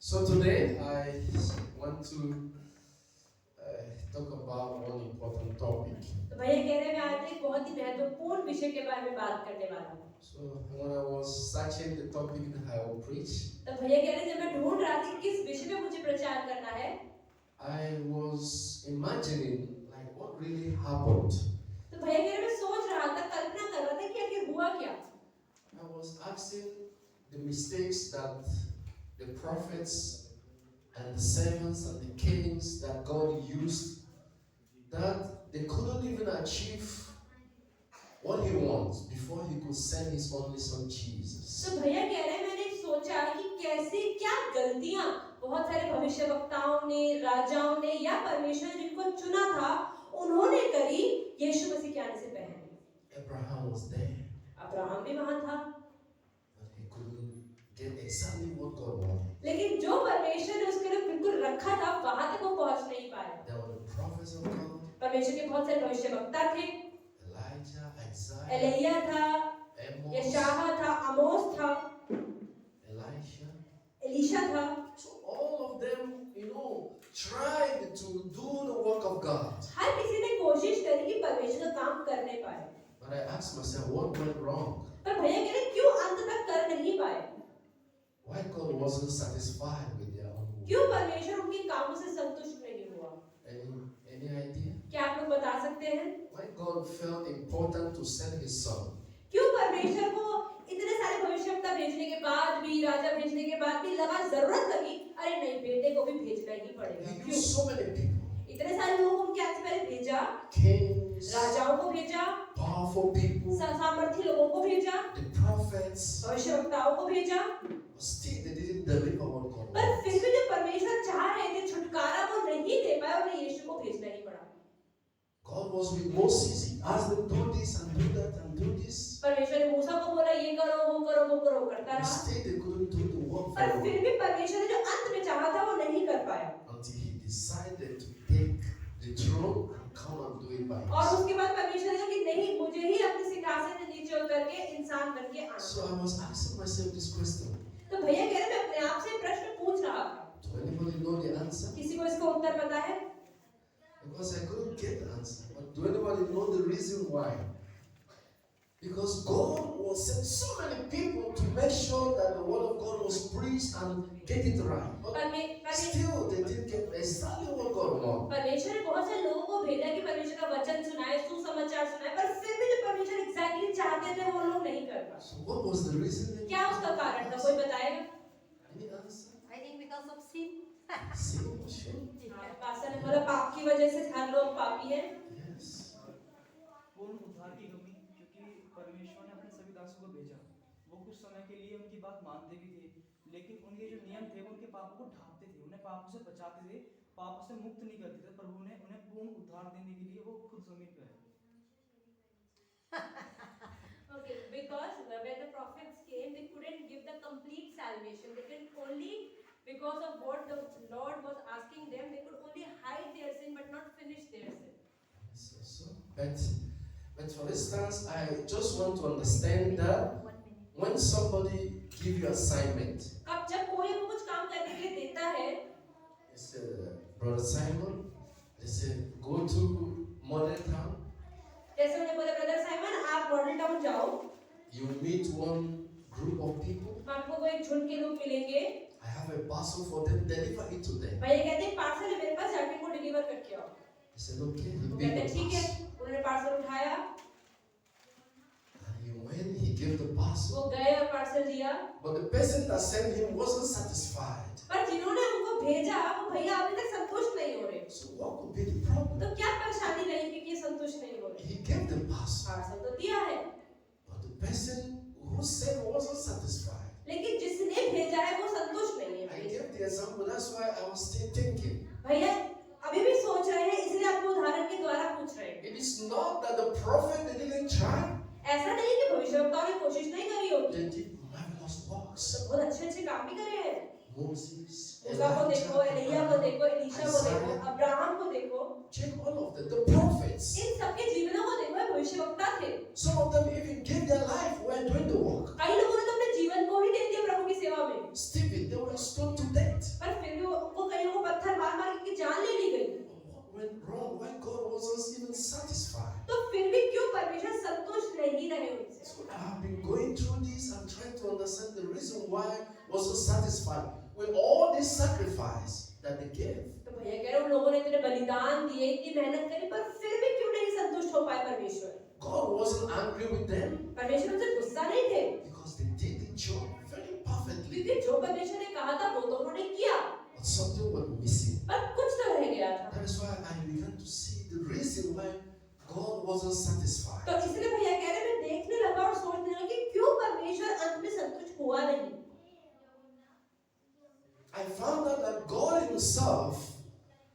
So today I want to talk about one important topic. तो भैया कह रहे हैं मैं आज एक बहुत ही महत्वपूर्ण विषय के बारे में बात करने वाला हूँ। So when I was searching the topic that I will preach, तो भैया कह रहे हैं जब मैं ढूंढ रहा था कि किस विषय में मुझे प्रचार करना है, I was imagining like what really happened. तो भैया कह रहे हैं मैं सोच रहा था, कल्पना कर रहा था कि आखिर हुआ क्या। I was asking the mistakes that the prophets and the servants and the kings that God used, that they couldn't even achieve what He wants before He could send His only Son Jesus. तो भैया कह रहे हैं मैंने सोचा कि कैसे क्या गलतियां बहुत सारे भविष्यवक्ताओं ने, राजाओं ने या परमेश्वर ने जिनको चुना था उन्होंने करी यीशु मसीह के आने से पहले। Abraham was there, अब्राहम भी वहां था, but he couldn't get exactly what God wanted. लेकिन जो परमेश्वर ने उसके लिए बिल्कुल रखा था वहां तक वो पहुंच नहीं पाया। There were the prophets of God, परमेश्वर के बहुत सारे भविष्यवक्ता थे, Elijah, Isaiah, एलिया था, Amos, यशायाह था, आमोस था, Elisha. एलीशा था। So all of them, tried to do the work of God. हर किसी ने कोशिश करी कि परमेश्वर का काम करने पाए, But I asked myself, what went wrong? पर भैया कह रहे क्यों अंत तक कर नहीं पाए? Why God wasn't satisfied with their own work? क्यों परमेश्वर उनके कामों से संतुष्ट नहीं हुआ? Any idea? क्या आप लोग बता सकते हैं? Why God felt important to send His Son? क्यों परमेश्वर को इतने सारे भविष्यवक्ता भेजने के बाद भी, राजा भेजने के बाद भी जरूरत लगी, अरे नहीं बेटे को भी भेजना ही पड़ेगा। He क्यों? used so many people. इतने सारे लोगों को क्या पहले भेजा? Kings, राजाओं को भेजा, powerful people, सामर्थी लोगों को भेजा, the prophets, भविष्यवक्ताओं को भेजा, but still they didn't deliver what God पर wanted. फिर भी जो परमेश्वर चाह रहे थे छुटकारा वो नहीं दे पाए, उन्हें यीशु को भेजना ही पड़ा। God was with Moses. He asked them, do this and do that and do this. परमेश्वर ने मूसा को बोला ये करो वो करो वो करो, करता But रहा, still they couldn't do the work for पर God फिर भी परमेश्वर ने जो अंत में चाहा था वो नहीं कर पाया। until He decided to take the throne and come and do it by और Himself. उसके बाद परमेश्वर ने कहा कि नहीं, मुझे ही अपने सिंहासन से नीचे उतर के इंसान बन के आना। So I was asking myself this question. तो भैया कह रहे मैं अपने आप से प्रश्न पूछ रहा था, Do anybody know the answer? किसी को इसका उत्तर पता है? Because I couldn't get the answer. But do anybody know the reason why? Because God was sent so many people to make sure that the word of God was preached and get it right. But still, they didn't get exactly what God wanted. परमेश्वर ने बहुत सारे लोगों को भेजा कि परमेश्वर का वचन सुनाए, सुसमाचार सुनाए, पर फिर भी जो परमेश्वर एग्जैक्टली चाहते थे वो लोग नहीं कर पाए। So what was the reason? क्या उसका कारण था, कोई बताएगा? Any answer? I think because of sin. Sin, sure. Pastor ने बोला पाप की वजह से हर लोग पापी हैं। Yes. पूर्ण उद्धार की कमी, क्योंकि परमेश्वर ने अपने सभी दासों को भेजा। वो कुछ समय के लिए उनकी बात मानते भी थे, लेकिन उनके जो नियम थे वो उनके पापों को ढांपते थे, उन्हें पापों से बचाते थे, पापों से मुक्त नहीं करते थे। प्रभु ने उन्हें पूर्ण उद्धार देने के लिए वो खुद जमीन पे आए। Okay, because when the prophets came, they couldn't give the complete salvation. They could only, because of what the Lord was asking them, they could only hide their sin but not finish their sin. But for instance, I just want to understand that 1 minute. when somebody give you assignment, अब जब कोई आपको कुछ काम करने के लिए देता है, they say, Brother Simon, they say, go to Modern Town. जैसे उन्हें बोला ब्रदर साइमन आप मॉडल टाउन जाओ, You meet one group of people. आपको कोई झुंड के लोग मिलेंगे, I have a parcel for them, deliver it to them. भैया कहते हैं पार्सल है मेरे पास, जाके इनको डिलीवर करके आओ। He said, okay, he वो paid कहते the हैं ठीक है, parcel. उन्होंने पार्सल उठाया, And he went, he gave the parcel. वो गए और पार्सल दिया, But the person that sent him wasn't satisfied. पर जिन्होंने उनको भेजा वो भैया अभी तक संतुष्ट नहीं हो रहे। So what could be the problem? तो क्या परेशानी रही कि ये संतुष्ट नहीं हो रहे? He gave the parcel. Parcel तो दिया है, But the person who sent wasn't satisfied. लेकिन जिसने भेजा है वो संतुष्ट नहीं I है। gave the example, that's why I was still thinking. भैया अभी भी सोच रहे हैं, इसलिए आपको उदाहरण के द्वारा पूछ रहे हैं। It is not that the prophet they didn't try. ऐसा नहीं कि भविष्यवक्ताओं ने कोशिश नहीं करी होगी, They did marvelous works. बहुत अच्छे काम भी करे हैं। Moses, मूसा को देखो, एलिया को देखो, Elijah, एलीशा को देखो, Isaiah. अब्राहम को देखो, Check all of them. The prophets. इन सबके जीवनों को देखो, ये भविष्यवक्ता थे। Some of them even gave their life while doing the work. कई लोगों ने तो अपने जीवन को ही दे दिया प्रभु की सेवा में, Stephen, they were stoned to death. पर जान ले ली गई। What went wrong? Why God wasn't even satisfied? तो फिर भी क्यों परमेश्वर संतुष्ट नहीं रहे उनसे? So I have been going through this and trying to understand the reason why I wasn't satisfied with all this sacrifice that they gave. तो भैया कह रहे उन लोगों ने इतने बलिदान दिए, इतनी मेहनत करी, पर फिर भी क्यों नहीं संतुष्ट हो पाए परमेश्वर? God wasn't angry with them परमेश्वर उनसे गुस्सा नहीं थे, because they did the job very perfectly. क्योंकि जो परमेश्वर ने कहा था वो तो उन्होंने किया, But something was missing. पर कुछ तो रह गया था। That is why I began to see the reason why God wasn't satisfied. तो इसलिए भैया कह रहे मैं देखने लगा और सोचने लगा कि क्यों परमेश्वर अंत में संतुष्ट हुआ नहीं। I found out that God Himself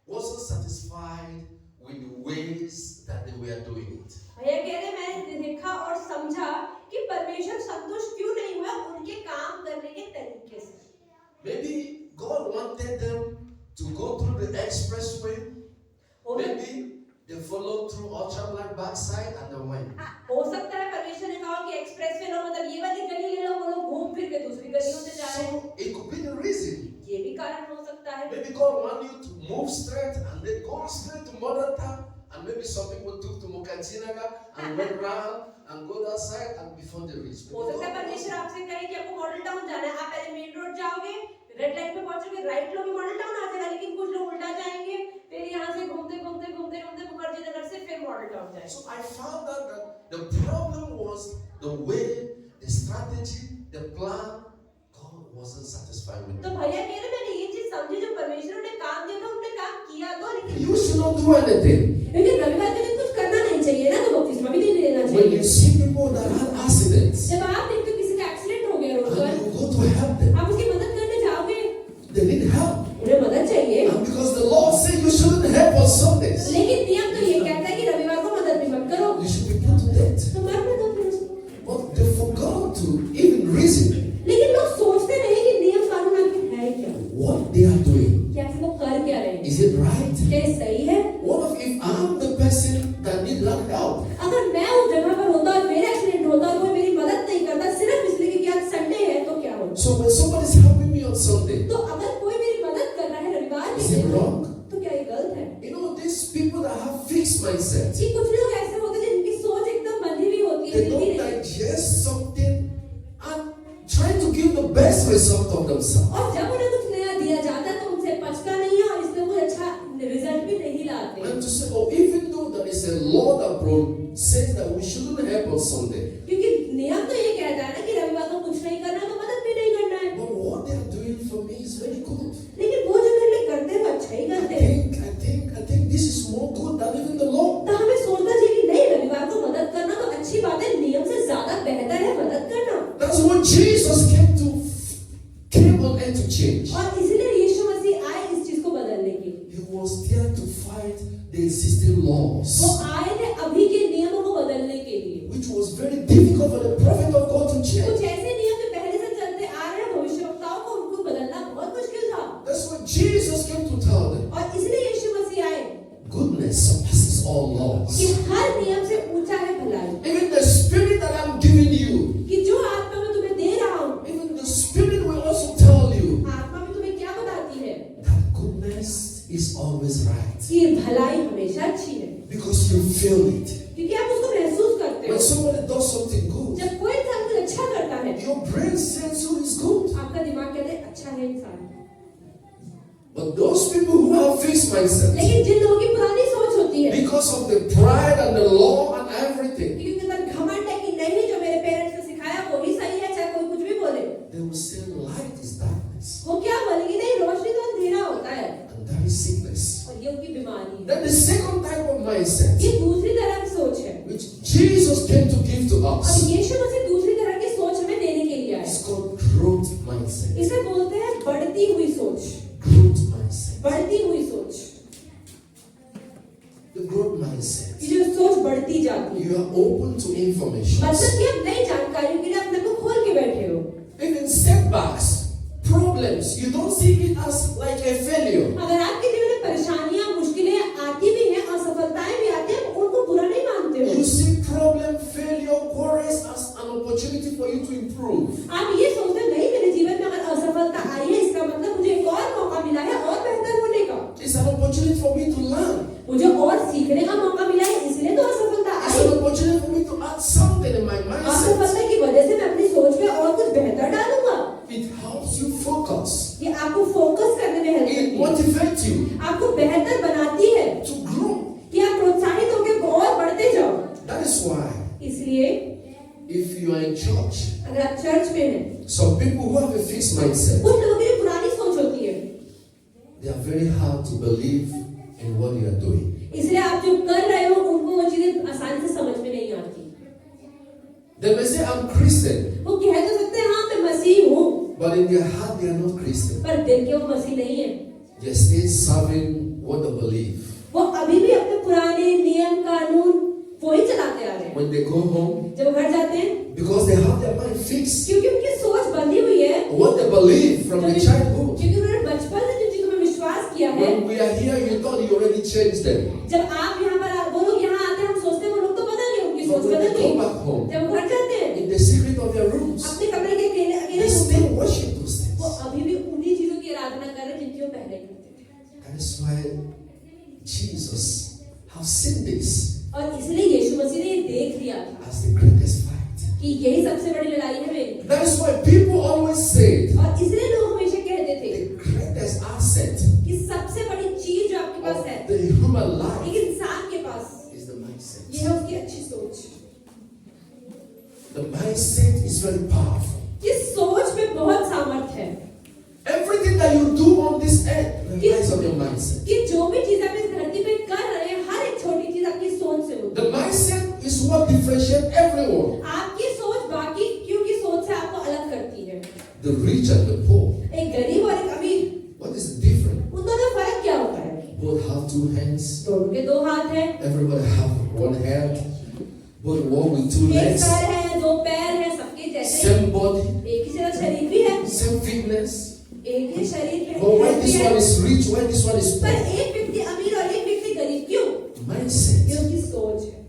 wasn't satisfied with the ways that they were doing it. भैया कह रहे मैंने देखा और समझा कि परमेश्वर संतुष्ट क्यों नहीं हुआ उनके काम करने के तरीके से। Maybe God wanted them to go through the expressway. Maybe they followed through Ultra Black backside and they went. हो सकता है परमेश्वर ने कहा कि एक्सप्रेस वे लो, मतलब ये वाली गली ले लो, वो लोग घूम फिर के दूसरी गलियों से जा रहे हैं। So it could be the reason. ये भी कारण हो सकता है। Maybe God wanted you to move straight and then go straight to Mother Town. And maybe some people took to Mokachinaga and went round and go that side and before they reach. हो सकता है परमेश्वर आपसे कहे कि आपको model town जाना है, आप पहले मेन रोड जाओगे, रेड लाइट पे पहुंचोगे, राइट लोगे मॉडल टाउन आ जाएगा, लेकिन कुछ लोग उल्टा जाएंगे, फिर यहाँ से घूमते घूमते घूमते घूमते मुखर्जी नगर से फिर मॉडल टाउन जाएंगे। So I found out that the problem was the way, the strategy, the plan. God wasn't satisfied with तो it. भैया कह रहे मैंने ये चीज समझी, जो परमेश्वर ने काम दिया था उन्होंने काम किया तो, लेकिन You should not do anything. लेकिन रविवार के दिन कुछ करना नहीं चाहिए ना, तो बपतिस्मा भी नहीं देना When चाहिए। you see people that had accidents जब आप देखते हो किसी का एक्सीडेंट हो गया रोड पर, and you go to help them, आप उसकी मदद करने जाओगे, they need help. उन्हें मदद चाहिए, And because the Lord said you shouldn't help on Sundays, लेकिन नियम तो ये कहता है कि रविवार को मदद भी मत करो, you should be put to death. तो मरने दो फिर उसको। But they forgot to even reason लेकिन लोग सोचते नहीं कि नियम कानून आखिर है क्या, what they are doing. क्या वो कर क्या रहे हैं, Is it right? क्या ये सही है? What if I'm the person that need that help? अगर मैं उस जगह पर होता और मेरा एक्सीडेंट होता और कोई मेरी मदद नहीं करता सिर्फ इसलिए कि आज संडे है, तो क्या होगा? So when somebody's helping me on Sunday, तो अगर कोई मेरी मदद कर रहा है रविवार is के it दिन, wrong? तो क्या ये गलत है? You know, these people that have fixed mindsets, जी कुछ लोग ऐसे होते हैं जिनकी सोच एकदम बंधी हुई होती है, they जिनकी don't digest something and try to give the best result of themselves. और जब उन्हें कुछ नया दिया जाता है तो उनसे पचता नहीं है और इसमें कोई अच्छा रिजल्ट भी नहीं लाते। And to say, oh, even though there is a law that says that we shouldn't help on Sunday, क्योंकि नियम तो ये कहता है ना कि रविवार को कुछ नहीं करना तो मदद भी नहीं करना है, but what they are doing for me is very good. लेकिन वो जो मेरे लिए करते हैं वो अच्छा ही करते हैं। I think this is more good than even the law. तो हमें सोचना चाहिए कि नहीं, रविवार को मदद करना तो अच्छी बात है, नियम से ज्यादा बेहतर है मदद करना। That's what Jesus came on earth to change. और इसलिए यीशु मसीह आए इस चीज को बदलने के लिए। He was there to fight the existing laws, वो आए थे अभी के नियमों को बदलने के लिए, which was very difficult for the prophet of God to change. कुछ ऐसे नियम जो पहले से चलते आ रहे हैं भविष्यवक्ताओं को, उनको बदलना बहुत मुश्किल था। That's what Jesus came to tell them. और इसलिए यीशु मसीह आए Goodness surpasses all laws. कि हर नियम से ऊंचा है भलाई, Even the spirit that I'm giving you, कि जो आत्मा मैं तुम्हें दे रहा हूँ, even the spirit will also tell you आत्मा भी तुम्हें क्या बताती है that goodness is always right. कि भलाई हमेशा अच्छी है, Because you feel it. क्योंकि आप उसको महसूस करते When हो। somebody does something good, जब कोई इंसान कुछ अच्छा करता है, your brain says so is good. आपका दिमाग कहते हैं अच्छा है इंसान। But those people who have fixed mindsets, लेकिन जिन लोगों की पुरानी सोच होती है, because of the pride and the law and everything, क्योंकि उनके अंदर घमंड है कि नहीं जो मेरे पेरेंट्स ने सिखाया वही सही है, चाहे कोई कुछ भी बोले, they will say light is darkness, वो क्या बोलेंगे, नहीं रोशनी तो अंधेरा होता है, and that is sickness. और ये उनकी बीमारी है। Then the second type of mindset, ये दूसरी तरह की सोच है, which Jesus came to give to और us, यीशु मसीह दूसरी तरह की सोच हमें देने के लिए आए। is called growth mindset. इसे बोलते हैं बढ़ती हुई सोच, Growth mindset. बढ़ती हुई सोच। The growth mindset. ये जो सोच बढ़ती जाती है, You are open to information. मतलब कि आप नई जानकारियों के लिए अपने को खोल के बैठे हो। Even setbacks, problems, you don't see it as like a failure. अगर आपके जीवन में परेशानियां मुश्किलें आती भी हैं, असफलताएं भी आती हैं, उनको बुरा नहीं मानते हो। You see problem, failure, quarrels as an opportunity for you to improve. आप ये सोचते हो नहीं मेरे जीवन में अगर असफलता आई है इसका मतलब मुझे एक और मौका मिला है और बेहतर होने का। It's an opportunity फोकस करने में हेल्प It करती है, motivates you आपको बेहतर बनाती है to grow. कि आप प्रोत्साहित होकर और बढ़ते जाओ। That is why, इसलिए if you are in church, अगर आप चर्च में हैं, some people who have a fixed mindset, कुछ लोगों की पुरानी सोच होती है, they are very hard to believe in what you are doing. इसलिए आप जो कर रहे हो उनको वो चीजें आसानी से समझ में नहीं आती। They may say, I'm Christian, वो कह तो सकते हैं हाँ मैं मसीह हूँ, but in their heart they are not Christian. पर दिल के वो मसीह नहीं है। They are still serving what they believe. वो अभी भी अपने पुराने नियम कानून वही चलाते आ रहे हैं। When they go home, जब वो घर जाते हैं, because they have their mind fixed, क्योंकि उनकी सोच बंधी हुई है, what they believe from the childhood. क्योंकि उन्होंने बचपन से जिन चीजों में विश्वास किया है। When we are here, you thought you already changed them. जब आप यहाँ पर वो लोग यहाँ आते हैं, हम सोचते हैं वो लोग तो बदल गए, उनकी But सोच when बदल they गई। go back home, जब वो घर जाते हैं, in the secret of their rooms, अपने कमरे के अकेले they अकेले still worship those वो things. अभी भी उन्हीं चीजों की आराधना कर रहे हैं जिनकी वो पहले करते थे। That is why Jesus has seen this और इसलिए यीशु मसीह ने ये देख लिया था as the greatest fight. कि यही सबसे बड़ी लड़ाई है मेरी। That is why people always say और इसलिए लोग हमेशा कहते थे the greatest asset कि सबसे बड़ी चीज जो आपके पास है, of the human life एक इंसान के पास, is the mindset. ये है उसकी अच्छी सोच। The mindset is very powerful. इस सोच में बहुत सामर्थ्य है Everything that you do on this earth relies on your mindset. कि जो भी चीज आप इस धरती पे कर रहे हैं, हर एक छोटी चीज आपकी सोच से होती The mindset is what differentiates everyone. है। आपकी सोच बाकी की सोच से आपको अलग करती है। The rich and the poor. एक गरीब और एक अमीर, What is the difference? उन दोनों में फर्क क्या होता है? Both have two hands. दोनों के दो हाथ हैं, Everybody have one hand. Both walk with two एक legs. सर है, दो पैर है, सबके जैसे ही। Same body. एक ही जैसा शरीर भी है, Same fitness. एक ही शरीर पे But why भी this है। one is rich? Why this one is पर poor? एक व्यक्ति अमीर और एक व्यक्ति गरीब क्यों? ये Mindset. उनकी सोच है।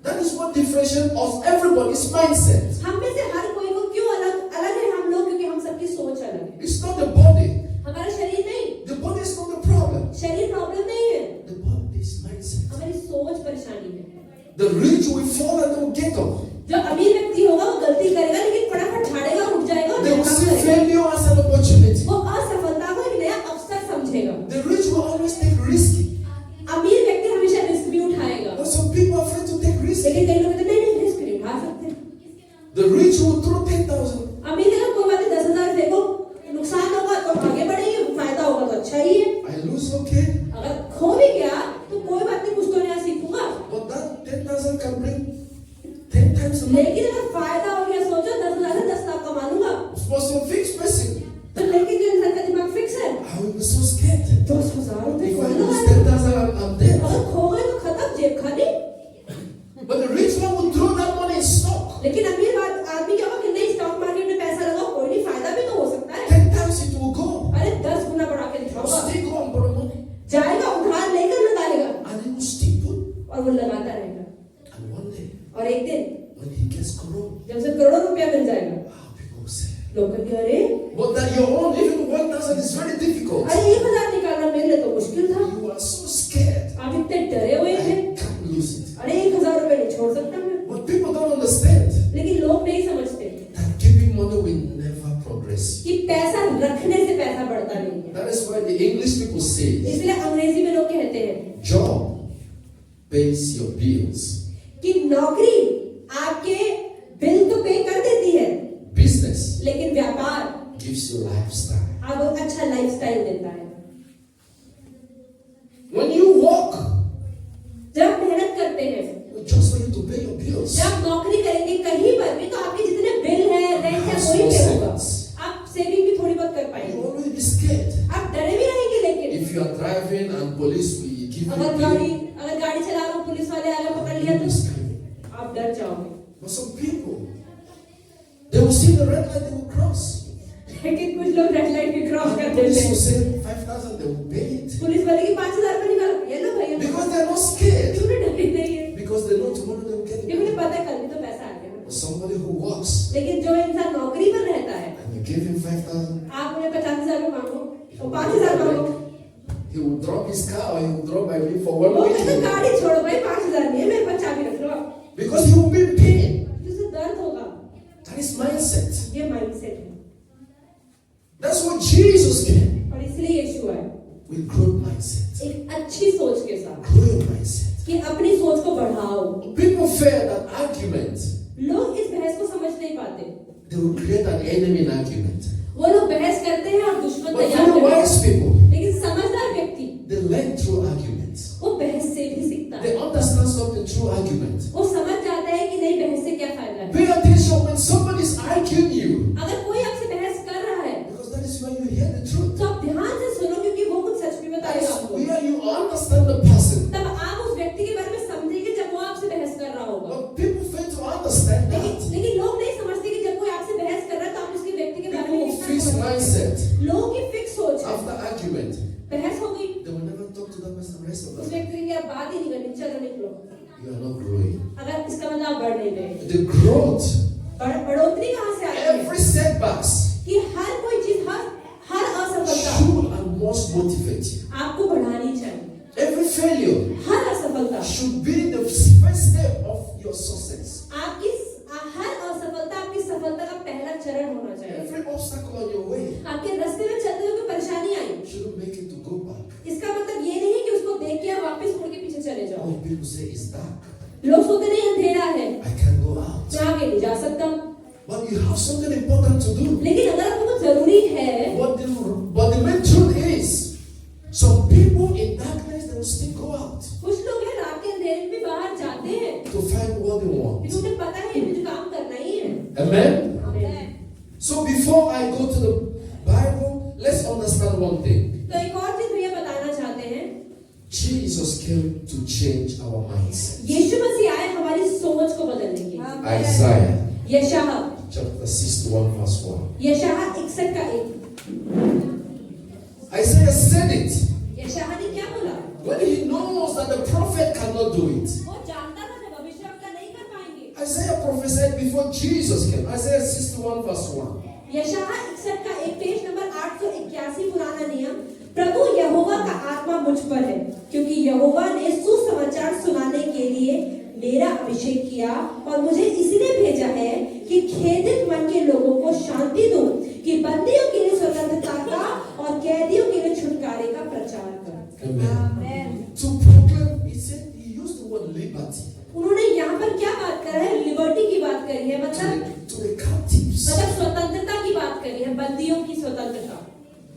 That is what differentiates us. Everybody's mindset. हम में से हर कोई को क्यों अलग अलग है हम लोग, क्योंकि हम सबकी सोच अलग है। It's not the body. हमारा शरीर नहीं, The body is not the problem. शरीर प्रॉब्लम नहीं है, The body is mindset. हमारी सोच परेशानी है। The rich will fall and they will get up. जो अमीर व्यक्ति होगा वो गलती करेगा लेकिन फटाफट झाड़ेगा, उठ जाएगा और They will नया काम see करेगा। failure as an opportunity. वो असफलता को एक नया अवसर समझेगा। The rich will always take risky. अमीर व्यक्ति हमेशा रिस्क भी उठाएगा, But some people are afraid to take risks. लेकिन कई लोग कहते हैं नहीं रिस्क नहीं उठा सकते। The rich will throw 10,000. अमीर का कोई बात नहीं, 10,000 फेंको, नुकसान होगा तो आगे बढ़ेंगे, फायदा होगा तो अच्छा ही है। I lose, okay. अगर खो भी गया तो कोई बात नहीं, कुछ तो नया सीखूंगा। But that 10,000 can bring 10 times more. लेकिन अगर फायदा हो गया, सोचो 10,000 से 10 लाख कमा लूंगा। For some fixed person, तो लेकिन जो इंसान का दिमाग फिक्स है, I will be so scared. 10,000 रुपए If I खोलना lose है, 10,000, I'm dead. अगर खो गए तो खत्म, जेब खाली। But the rich one will throw that money in stock. लेकिन अमीर आदमी क्या होगा कि नहीं, स्टॉक मार्केट में पैसा लगाओ, कोई नहीं, फायदा भी तो हो सकता है। 10 times it will go. अरे 10 गुना बढ़ा के I'll दिखाऊंगा, still go and borrow money. जाएगा उधार लेकर लगाएगा And he will still put. और वो लगाता रहेगा। And one day, और एक दिन when he gets crore, जब उसे करोड़ों रुपया मिल जाएगा, people will say, लोग कहेंगे अरे but that your own, even 1,000 is very difficult. अरे 1,000 निकालना मेरे लिए तो मुश्किल था, You are so scared. आप इतने डरे हुए थे, I can't lose it. अरे 1,000 रुपए नहीं छोड़ सकता मैं। But people don't understand लेकिन लोग नहीं समझते that keeping money will never progress. कि पैसा रखने से पैसा बढ़ता नहीं है। That is why the English people say, इसलिए अंग्रेजी में लोग कहते हैं job pays your bills. कि नौकरी आपके बिल तो पे कर देती है, Business लेकिन व्यापार gives you lifestyle. आपको अच्छा लाइफस्टाइल देता है। When you work, जब आप मेहनत करते हैं, just for you to pay your bills. जब आप नौकरी करेंगे कहीं पर भी, तो आपके जितने बिल है, रेंट है, वही पे होगा। आप सेविंग भी थोड़ी बहुत कर You पाएंगे, always be scared. आप डरे भी रहेंगे। लेकिन If you are driving and police will give you अगर a गाड़ी bill, चला रहा हूँ, पुलिस वाले आगे पकड़ लिया you will be तो scared. आप डर जाओगे। But some people, they will see the red light, they will cross. लेकिन कुछ लोग रेड लाइट भी क्रॉस कर देते Police will हैं। say 5,000, they will pay it. Police वाले की 5,000 रुपए निकालो, ये लो भैया, Because they are not scared. क्यों नहीं डरे नहीं है? Because they know tomorrow they will get क्योंकि it. उन्हें पता है कल भी तो पैसा आ गया। But somebody who works लेकिन जो इंसान नौकरी पर रहता है, and you give him 5,000, आप उन्हें 50,000 रुपए मांगो और 5,000 मांगो, he will drop his car or he will drop my bill for वो 1 कहते week. गाड़ी छोड़ो भाई, 5,000 नहीं है, मेरे पास चाबी रख लो आप। Because he will be in pain. जिससे दर्द होगा, That is mindset. ये माइंडसेट है। That's what Jesus came. और इसलिए यीशु आए with growth mindset, एक अच्छी सोच के साथ growing mindset. कि अपनी सोच को बढ़ाओ। People fear that argument, लोग इस बहस को समझ नहीं पाते, they will create an enemy in argument. वो लोग बहस करते हैं और दुश्मन But तैयार very करते हैं। wise people, लेकिन समझदार व्यक्ति they learn through arguments. वो बहस से भी सीखता है, They understand something through argument. वो समझ जाता है कि नहीं बहस से क्या फायदा है। Pay attention when somebody is arguing you, अगर कोई आपसे बहस कर रहा है because that is when you hear the truth. तो आप ध्यान से सुनो, क्योंकि वो कुछ सच भी That बताएगा is आपको। where you understand the person. तब आप उस व्यक्ति के बारे में समझेंगे जब वो आपसे बहस कर रहा होगा। But people fail to understand that. लेकिन लोग नहीं समझते कि जब कोई आपसे बहस कर रहा है तो आप उसके व्यक्ति के बारे में People कितना fix समझते हैं। mindset लोगों की फिक्स सोच है, after argument. बहस हो गई, They will never talk to that person the rest of उस the life. व्यक्ति की आप बात ही नहीं करनी, चलो निकलो। You are not growing. अगर इसका मतलब आप बढ़ नहीं रहे। The growth, बढ़ोतरी कहाँ से आती है? every setbacks कि हर कोई चीज, हर असफलता should and must motivate you. आपको बढ़ानी चाहिए। Every failure हर असफलता should be the first step of your success. आपकी हर असफलता आपकी सफलता का पहला चरण होना चाहिए। Every obstacle on your way आपके रास्ते में चलते हुए कोई परेशानी आई, shouldn't make it to go back. इसका मतलब ये नहीं है कि उसको देख के आप वापस मुड़ के पीछे चले जाओ। Oh, people say it's dark. लोग सोचते नहीं अंधेरा है, I can't go out. मैं आगे नहीं जा सकता। But you have something important to do. लेकिन अगर आपको कुछ जरूरी है, But the main truth is, some people in darkness they will still go out कुछ लोग हैं रात के अंधेरे में भी बाहर जाते हैं, to find what they want. लेकिन उन्हें पता है मुझे काम करना ही है। Amen. So before I go to the Bible, let's understand one thing. तो एक और चीज भैया बताना चाहते हैं, Jesus came to change our mindset. यीशु मसीह आए हमारी सोच को बदलने के लिए। Isaiah यशायाह chapter 61 verse 1. यशायाह 61 का 1। Isaiah said it यशायाह ने क्या बोला? when he knows that the prophet cannot do it. वो जानता था कि भविष्यवक्ता नहीं कर पाएंगे। Isaiah prophesied before Jesus came. Isaiah 61 verse 1. यशायाह 61 का 1, पेज नंबर 881, पुराना नियम। प्रभु यहोवा का आत्मा मुझ पर है, क्योंकि यहोवा ने सुसमाचार सुनाने के लिए मेरा अभिषेक किया और मुझे इसलिए भेजा है कि खेदित मन के लोगों को शांति दूं, कि बंदियों के लिए स्वतंत्रता का और कैदियों के लिए छुटकारे का प्रचार करूं। Amen. To proclaim, he said he used the word liberty उन्होंने यहाँ पर क्या बात कर है? लिबर्टी की बात करी है, मतलब to the captives, स्वतंत्रता की बात करी है, बंदियों की स्वतंत्रता,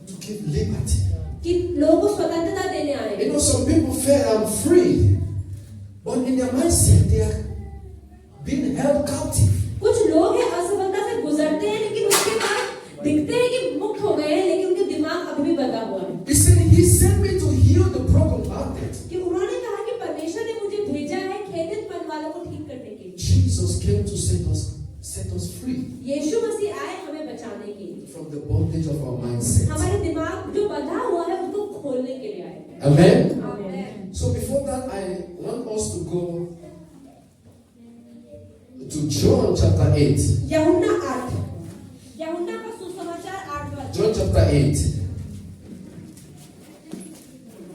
to give liberty. कि लोगों को स्वतंत्रता देने आए। You know, some people feel I'm free, but in their mindset they are being held captive. कुछ लोग हैं असफलता से गुजरते हैं, लेकिन उसके बाद दिखते हैं कि मुक्त हो गए हैं, लेकिन उनके दिमाग अभी भी बंधा हुआ है। He said he sent me to heal the brokenhearted. कि उन्होंने कहा कि परमेश्वर ने मुझे भेजा है खेदित मन वालों को ठीक करने के लिए। Jesus came to set us free यीशु मसीह आए हमें बचाने के लिए, from the bondage of our mindset. हमारे दिमाग जो बंधा हुआ है उसको खोलने के लिए आए। Amen. आमीन। So before that, I want us to go to John chapter 8. यूहन्ना 8, यूहन्ना का सुसमाचार 8 वाला John chapter 8.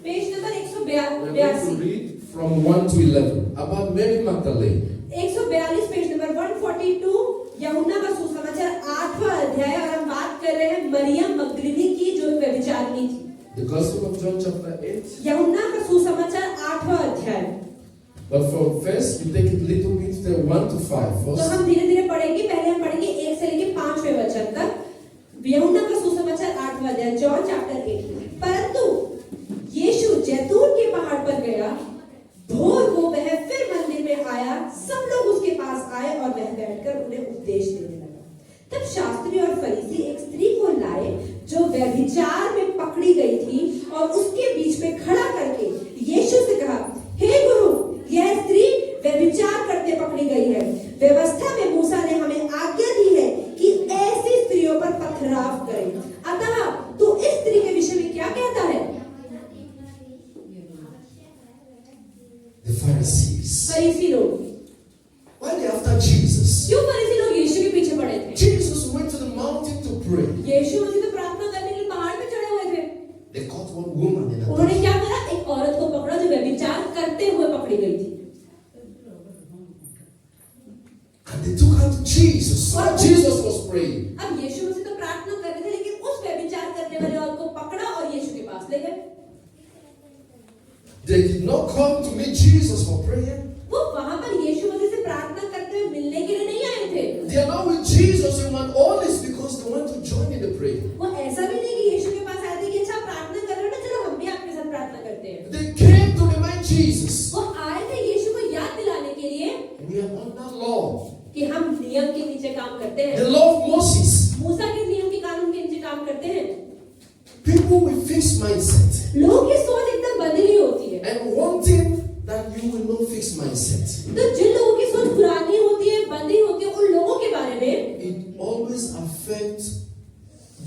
Page number We're going to 182, read from 1 to 11 about Mary Magdalene. 142 page number 142, यूहन्ना का सुसमाचार 8वां अध्याय, और हम बात कर रहे हैं मरियम मगदलीनी की जो व्यभिचारिणी थी। The Gospel of John chapter 8. यूहन्ना का सुसमाचार 8वां अध्याय। But from first, we take it little bit from 1 to 5 तो first. हम धीरे धीरे पढ़ेंगे, पहले हम पढ़ेंगे 1 से लेकर 5वें वचन तक। यूहन्ना का सुसमाचार 8वां अध्याय, जॉन चैप्टर 8। परंतु यीशु जैतून के पहाड़ पर गया, भोर को वह फिर मंदिर में आया, सब लोग उसके पास आए और वह बैठकर उन्हें उपदेश देने लगा। तब शास्त्री और फरीसी एक स्त्री को लाए जो व्यभिचार में पकड़ी गई थी, और उसके बीच में खड़ा करके यीशु से कहा, हे गुरु, यह स्त्री व्यभिचार करते पकड़ी गई है। व्यवस्था में मूसा ने हमें आज्ञा दी है कि ऐसी स्त्रियों पर पथराव करें। अतः तू इस स्त्री के विषय में क्या कहता है? The Pharisees. फरीसी लोग। Why they after Jesus? क्यों फरीसी लोग यीशु के पीछे पड़े थे? Jesus went to the mountain to pray. यीशु मसीह तो प्रार्थना करने के लिए पहाड़ पे चढ़े हुए थे। They caught one woman in उन्होंने adultery. क्या करा? एक औरत को पकड़ा जो व्यभिचार करते हुए पकड़ी गई थी, And they took her to Jesus. While Jesus was praying. अब यीशु मसीह तो प्रार्थना कर रहे थे, लेकिन उस व्यभिचार करने वाले औरत को पकड़ा और यीशु के They did not come to meet Jesus for prayer. वो वहां पर यीशु मसीह से प्रार्थना करते हुए मिलने के लिए नहीं आए थे। They are not with Jesus in one always because they want to join in the prayer. वो ऐसा भी नहीं कि यीशु के पास आए थे कि अच्छा प्रार्थना कर रहे हो ना, चलो हम भी आपके साथ प्रार्थना करते हैं। They came to remind Jesus. वो आए थे यीशु को याद दिलाने के लिए We are under law. कि हम नियम के नीचे काम करते हैं, The law of Moses. मूसा के नियम के कानून के नीचे काम करते हैं। People with fixed mindset. लोगों की सोच एकदम बदली हुई होती है। And wanting that you will know fixed mindset. तो जिन लोगों की सोच पुरानी होती है, बंधी होती है, उन लोगों के बारे में It always affects the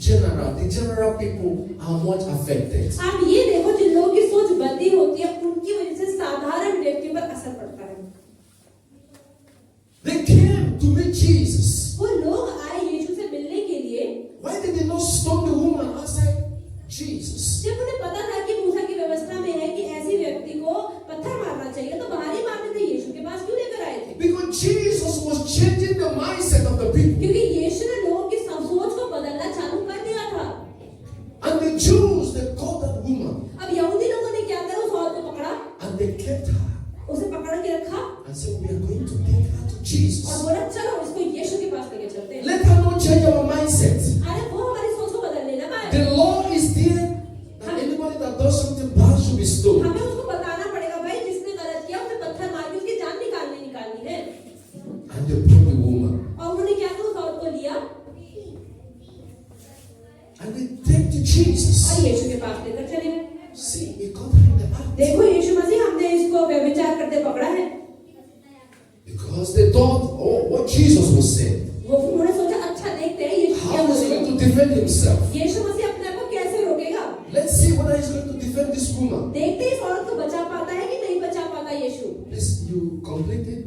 general people are much affected. आप ये देखो, जिन लोगों की सोच बंधी होती है उनकी वजह से साधारण व्यक्तियों पर असर पड़ता है। They came to meet Jesus. वो लोग आए यीशु से मिलने के लिए। Why did they not stone the woman outside Jesus? जब उन्हें पता था कि मूसा की व्यवस्था में है कि ऐसी व्यक्ति को पत्थर मारना चाहिए, तो बाहर ही मारने थे, यीशु के पास क्यों लेकर आए थे? Because Jesus was changing the mindset of the people. क्योंकि यीशु ने लोगों की सोच को बदलना चालू कर दिया था। And the Jews, they caught that woman अब यहूदी लोगों ने क्या करा, उस औरत को पकड़ा, and they kept her उसे पकड़ के रखा and said, we are going to take her to और Jesus. बोला चलो इसको यीशु के पास लेके चलते हैं। Let her not change our mindset. अरे वो हमारी सोच को बदलने ना पाए। The law is there that anybody that does something bad should be stoned. हमें उसको बताना पड़ेगा, भाई जिसने गलत किया उसे पत्थर मार के उसकी जान निकालनी है। And they brought the woman और उन्होंने क्या किया, उस औरत को लिया and they take to Jesus. और यीशु के पास लेकर चले गए। See, we caught her in the act. देखो यीशु मसीह, हमने इसको व्यभिचार करते पकड़ा है। Because they thought, oh, what Jesus was saying. वो उन्होंने सोचा अच्छा देखते हैं यीशु क्या How is he बोलेगा। going to defend himself? यीशु मसीह अपने आप को कैसे रोकेगा। Let's see whether he's going to defend this woman. देखते हैं इस औरत को बचा पाता है कि नहीं बचा पाता यीशु। Yes, you complete it.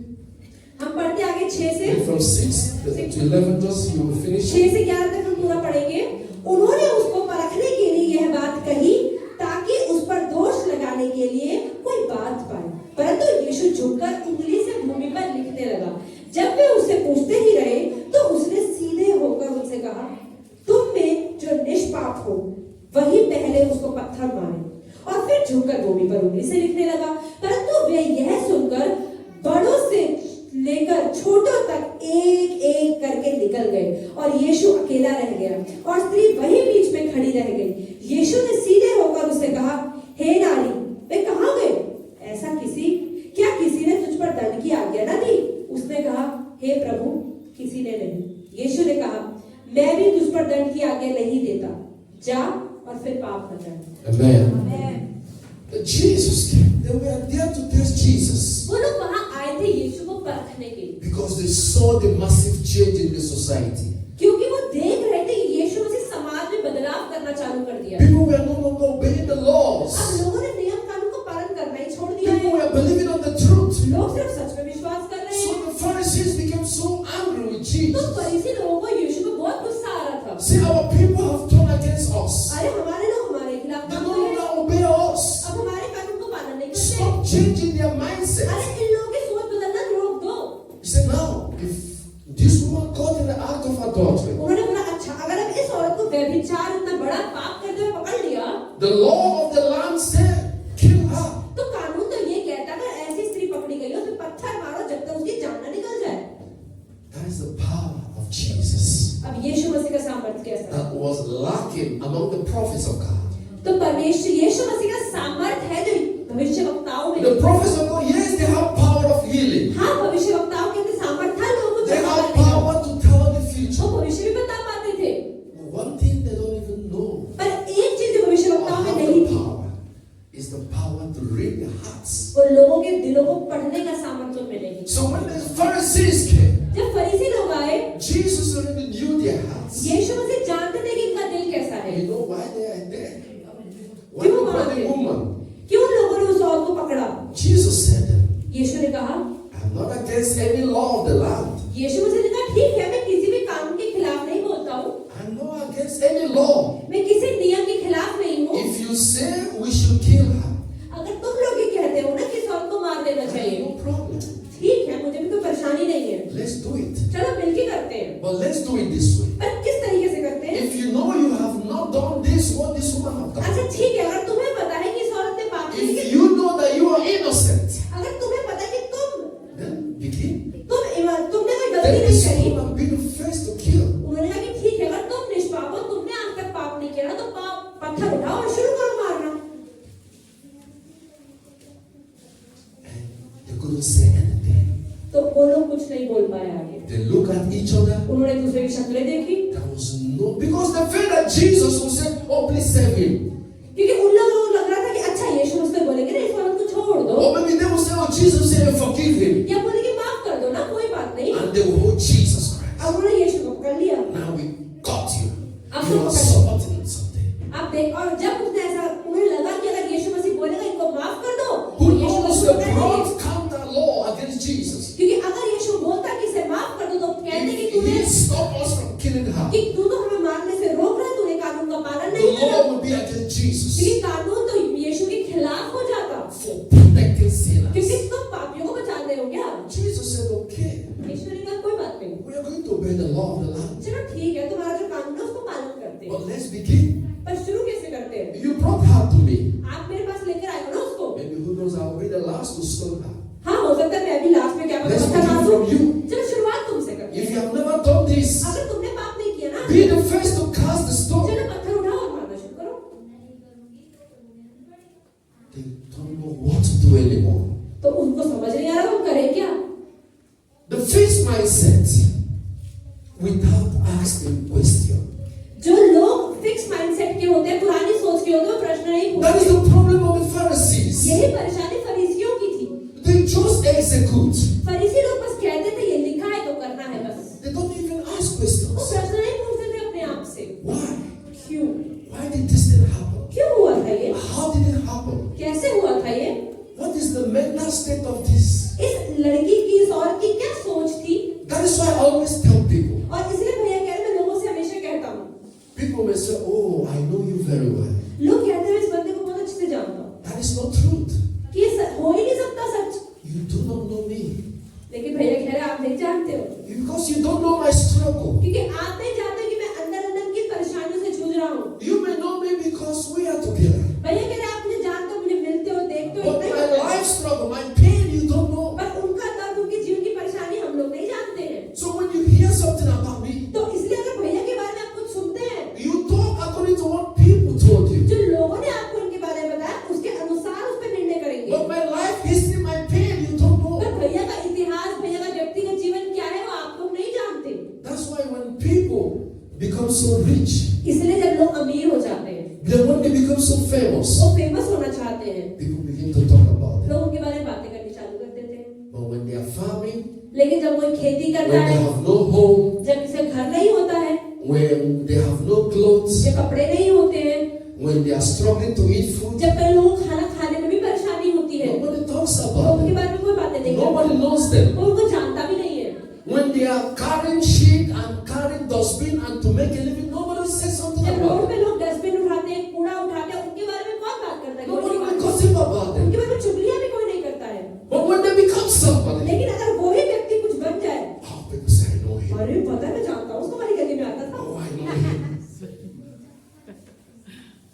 हम पढ़ते आगे 6 से From 6 to 11, just you will finish. 6 से 11 तक हम पूरा पढ़ेंगे। उन्होंने उसको परखने के लिए यह बात कही ताकि उस पर दोष लगाने के लिए कोई बात पाए, परंतु यीशु झुककर उंगली से भूमि पर लिखने लगा। जब वे उससे पूछते ही रहे तो उसने सीधे होकर उनसे कहा, तुम में जो निष्पाप हो वही पहले उसको पत्थर मारे। और फिर झुककर भूमि पर उंगली से लिखने लगा। परंतु वे यह सुनकर बड़ों से लेकर छोटों तक एक एक करके निकल गए और यीशु अकेला रह गया और स्त्री वहीं बीच में खड़ी रह गई। यीशु ने सीधे होकर उससे कहा, हे नारी, वे कहाँ गए? ऐसा क्या किसी ने तुझ पर दंड की आज्ञा न दी? उसने कहा, हे प्रभु, किसी ने नहीं। यीशु ने कहा, मैं भी तुझ पर दंड की आज्ञा नहीं देता, जा और फिर पाप न कर। Amen. Jesus came. They were there to test Jesus. वो लोग वहाँ आए थे यीशु को परखने के लिए, Because they saw the massive change in the society. क्योंकि वो देख रहे थे कि यीशु मसीह समाज में बदलाव करना चालू कर दिया। People were no longer obeying the laws. अब लोगों ने नियम कानून को पालन करना ही छोड़ दिया People है। were believing on the truth. लोग सिर्फ सच में विश्वास कर रहे So हैं। the Pharisees became so angry with तो Jesus. फरीसी लोगों को यीशु पे बहुत गुस्सा आ रहा था। See, our people have turned against us. अरे हमारे लोग हमारे खिलाफ They काम no कर रहे हैं। longer obey us. अब हमारे कानून को पालन नहीं करते। Stop changing their mindset. अरे इन लोगों की सोच बदलना रोक दो। He said, now, if this woman caught in the act of adultery, उन्होंने बोला, अच्छा अगर अब इस औरत को व्यभिचार इतना बड़ा पाप करते हुए पकड़ लिया, the law of the land said, kill her. तो कानून तो ये कहता है अगर ऐसी स्त्री पकड़ी गई हो तो पत्थर मारो जब तक उसकी जान न निकल जाए। That is the power of Jesus अब यीशु मसीह का सामर्थ्य कैसा है? that was lacking among the prophets of God. तो परमेश्वर यीशु मसीह का सामर्थ्य है जो भविष्यवक्ताओं में। The prophets of God, yes, they have power of healing. हाँ, भविष्यवक्ताओं के अंदर सामर्थ्य था लोगों को They चंगा have करने का। power to tell the वो future. भविष्य भी बता पाते थे। But one thing they don't even know पर एक चीज जो or भविष्यवक्ताओं में have नहीं the थी, power is the power to read their hearts. वो लोगों के दिलों को पढ़ने का सामर्थ्य उनमें नहीं। So when the Pharisees came, जब फरीसी लोग आए, Jesus already knew their hearts. यीशु मसीह जानते थे कि इनका दिल कैसा है। You know why they are there? Why क्यों they वहाँ brought the थे? woman? क्यों लोगों ने उस औरत को पकड़ा? Jesus said, यीशु ने कहा, I'm not against any law of the land. यीशु मसीह ने कहा, ठीक है, मैं किसी भी कानून के खिलाफ नहीं बोलता हूँ, I'm not against any law. मैं किसी नियम के खिलाफ नहीं हूँ। If you say we should kill her, अगर तुम लोग ये कहते हो ना कि इस औरत को मार देना I have चाहिए, no problem. ठीक है, मुझे भी कोई परेशानी नहीं है, Let's do it. चलो मिलके करते हैं। But let's do it this way. पर किस तरीके से करते हैं? If you know you have not done this, what this woman have done. अच्छा ठीक है, अगर तुम्हें पता है कि इस औरत ने पाप नहीं If किया, you know that मारना तो पत्थर उठाओ और शुरू करो मारना। They couldn't say anything. तो वो लोग कुछ नहीं बोल पाए आगे। They look at each other. उन्होंने एक दूसरे की शक्लें देखी। There was no, because they felt that Jesus would say, "Oh, please save him." क्योंकि उन लोगों को लग रहा था कि अच्छा यीशु उससे बोलेंगे ना इस औरत को छोड़ दो। Or maybe they would say, "Oh, Jesus, say forgive him." या बोलेंगे माफ कर दो ना, कोई बात नहीं। And they will hold Jesus Christ. अब उन्होंने यीशु को पकड़ लिया। Now we got you. अब You तो are पकड़ supporting something. अब देख, और जब उसने ऐसा उन्हें लगा कि अगर यीशु मसीह बोलेगा इनको माफ कर दो, Who तो यीशु knows मसीह the को कह देंगे। broad counter law against Jesus? क्योंकि अगर यीशु बोलता कि इसे माफ कर दो तो कहते कि तूने He stopped us from killing her. कि तू तो हमें मारने से रोक रहा है, तूने कानून का पालन The नहीं किया। law will be against Jesus क्योंकि कानून तो यीशु के खिलाफ हो जाता, for protecting sinners. क्योंकि तुम पापियों को बचाते हो क्या? Jesus said, "Okay, यीशु ने कहा कोई बात नहीं, we are going to obey the law of the land. चलो ठीक है, तुम्हारा जो कानून है उसको पालन करते हैं। But let's begin." पर शुरू कैसे करते हैं? You brought her to me. आप मेरे पास लेकर आए हो ना उसको। Maybe who knows, I'll be the last to stone her. हाँ, हो सकता है मैं भी लास्ट में क्या पता Let's पत्थर begin मारूं। from you. चलो शुरुआत तुमसे करते If हैं। you have never done this, अगर तुमने पाप नहीं किया ना, be the first to cast the stone. चलो पत्थर उठाओ और मारना शुरू करो। They don't know what to do anymore. तो उनको समझ नहीं आ रहा हम करें क्या। The fixed mindset without asking question. जो लोग फिक्स माइंडसेट के होते हैं, पुरानी सोच के होते हैं, वो प्रश्न नहीं That is पूछते। the problem of the Pharisees. यही परेशानी फरीसियों की थी। They just execute. फरीसी लोग बस कहते थे ये लिखा है तो करना है बस। They don't even ask वो questions. प्रश्न नहीं पूछते थे अपने आप से। Why? क्यों? Why did this thing happen? क्यों हुआ था ये? How did it happen? कैसे हुआ था ये? What is the mental state of this? इस लड़की की, इस औरत की क्या सोच थी? That is why I always tell people. और इसलिए भैया कह रहे, मैं लोगों से हमेशा कहता हूँ, People may say, "Oh, I know you very well." लोग कहते हैं मैं इस बंदे को बहुत अच्छे से जानता हूँ That is not truth. कि ये हो ही नहीं सकता सच। You do not know me. लेकिन भैया कह रहे आप नहीं जानते हो, Because you don't know my struggle. क्योंकि आप नहीं जानते कि मैं अंदर अंदर किन परेशानियों से जूझ रहा हूँ। You may know me because we are together. भैया कह रहे आप मुझे जानते हो, मुझे मिलते हो, देखते हो, But इतना ही my पता है। life struggle, my pain, you don't know. पर उनका दर्द, उनके जीवन की परेशानी हम लोग नहीं जानते हैं। So when you hear something about me, तो इसलिए अगर भैया के बारे में आप कुछ सुनते हैं, you talk according to what people told you. जो लोगों ने आपको इनके बारे में बताया उसके अनुसार उस पर निर्णय करेंगे। But my life history, my pain, you don't know. पर भैया का इतिहास, भैया का व्यक्तिगत जीवन क्या है वो आप लोग नहीं जानते। That's why when people become so rich, इसलिए जब लोग अमीर हो जाते हैं, then when they become so famous, वो फेमस होना चाहते हैं, people begin to talk about it. लोग उनके बारे में बातें करनी चालू कर देते हैं। But when they are farming, लेकिन जब वो खेती when करता they है, have no home, जब इसे घर नहीं होता है, when they have no clothes, जब कपड़े नहीं होते हैं, when they are struggling to eat food, जब कई लोगों को खाना खाने में भी परेशानी होती है, nobody talks तो about उनके it. बारे में कोई बातें नहीं करता, Nobody knows them. वो उनको जानता भी नहीं है। When they are carrying shit and carrying dustbin and to make a living, nobody says something जब रोड about पे it. लोग डस्टबिन उठाते हैं, कूड़ा उठाते हैं, उनके बारे में कौन बात करता है? कोई Nobody नहीं will बात gossip about करता। them. उनके बारे में चुगलियां भी कोई नहीं करता है। But when they become somebody, लेकिन अगर वो ही व्यक्ति कुछ बन जाए, oh, people say, "I know him. अरे पता है मैं जानता हूँ उसको, हमारी गली में आता था। Oh, I know him."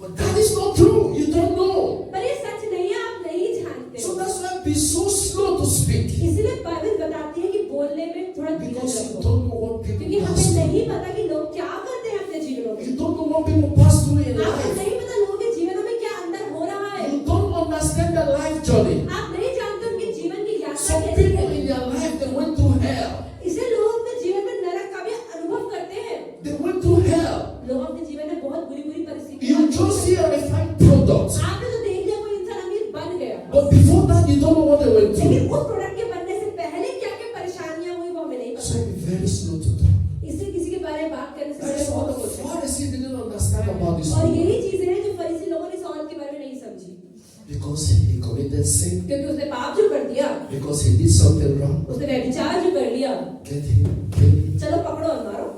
But that is not true. You don't know. पर ये सच नहीं है, आप नहीं जानते। So that's why be so slow to speak. इसलिए बाइबल बताती है कि बोलने में थोड़ा धीरज Because you रखो, don't know what क्योंकि people हमें pass through. नहीं पता कि लोग क्या करते हैं अपने जीवनों में। You don't know what people pass through in आपको life. नहीं पता लोगों के जीवनों में क्या अंदर हो रहा है। You don't understand the life journey. आप नहीं जानते उनके जीवन की यात्रा Some कैसी people है। in their life, they went through hell. इसे लोग अपने जीवन में नरक का भी अनुभव करते हैं। They went through hell. लोग अपने जीवन में बहुत बुरी बुरी परिस्थितियां You just see a refined product. आपने तो देख लिया कोई इंसान अमीर बन गया, But before that, you don't know what they went लेकिन through. उस प्रोडक्ट के बनने से पहले क्या क्या परेशानियां हुई वो हमें नहीं So पता। be very slow to talk. इससे किसी के बारे में बात करने से That पहले is what बहुत the कुछ है। Pharisees didn't understand about this और woman. यही चीजें हैं जो फरीसी लोगों ने इस औरत के बारे में नहीं समझी, Because he committed sin. क्योंकि उसने पाप जो कर दिया, Because he did something wrong. उसने व्यभिचार जो कर लिया, Get him, kill him. चलो पकड़ो और मारो।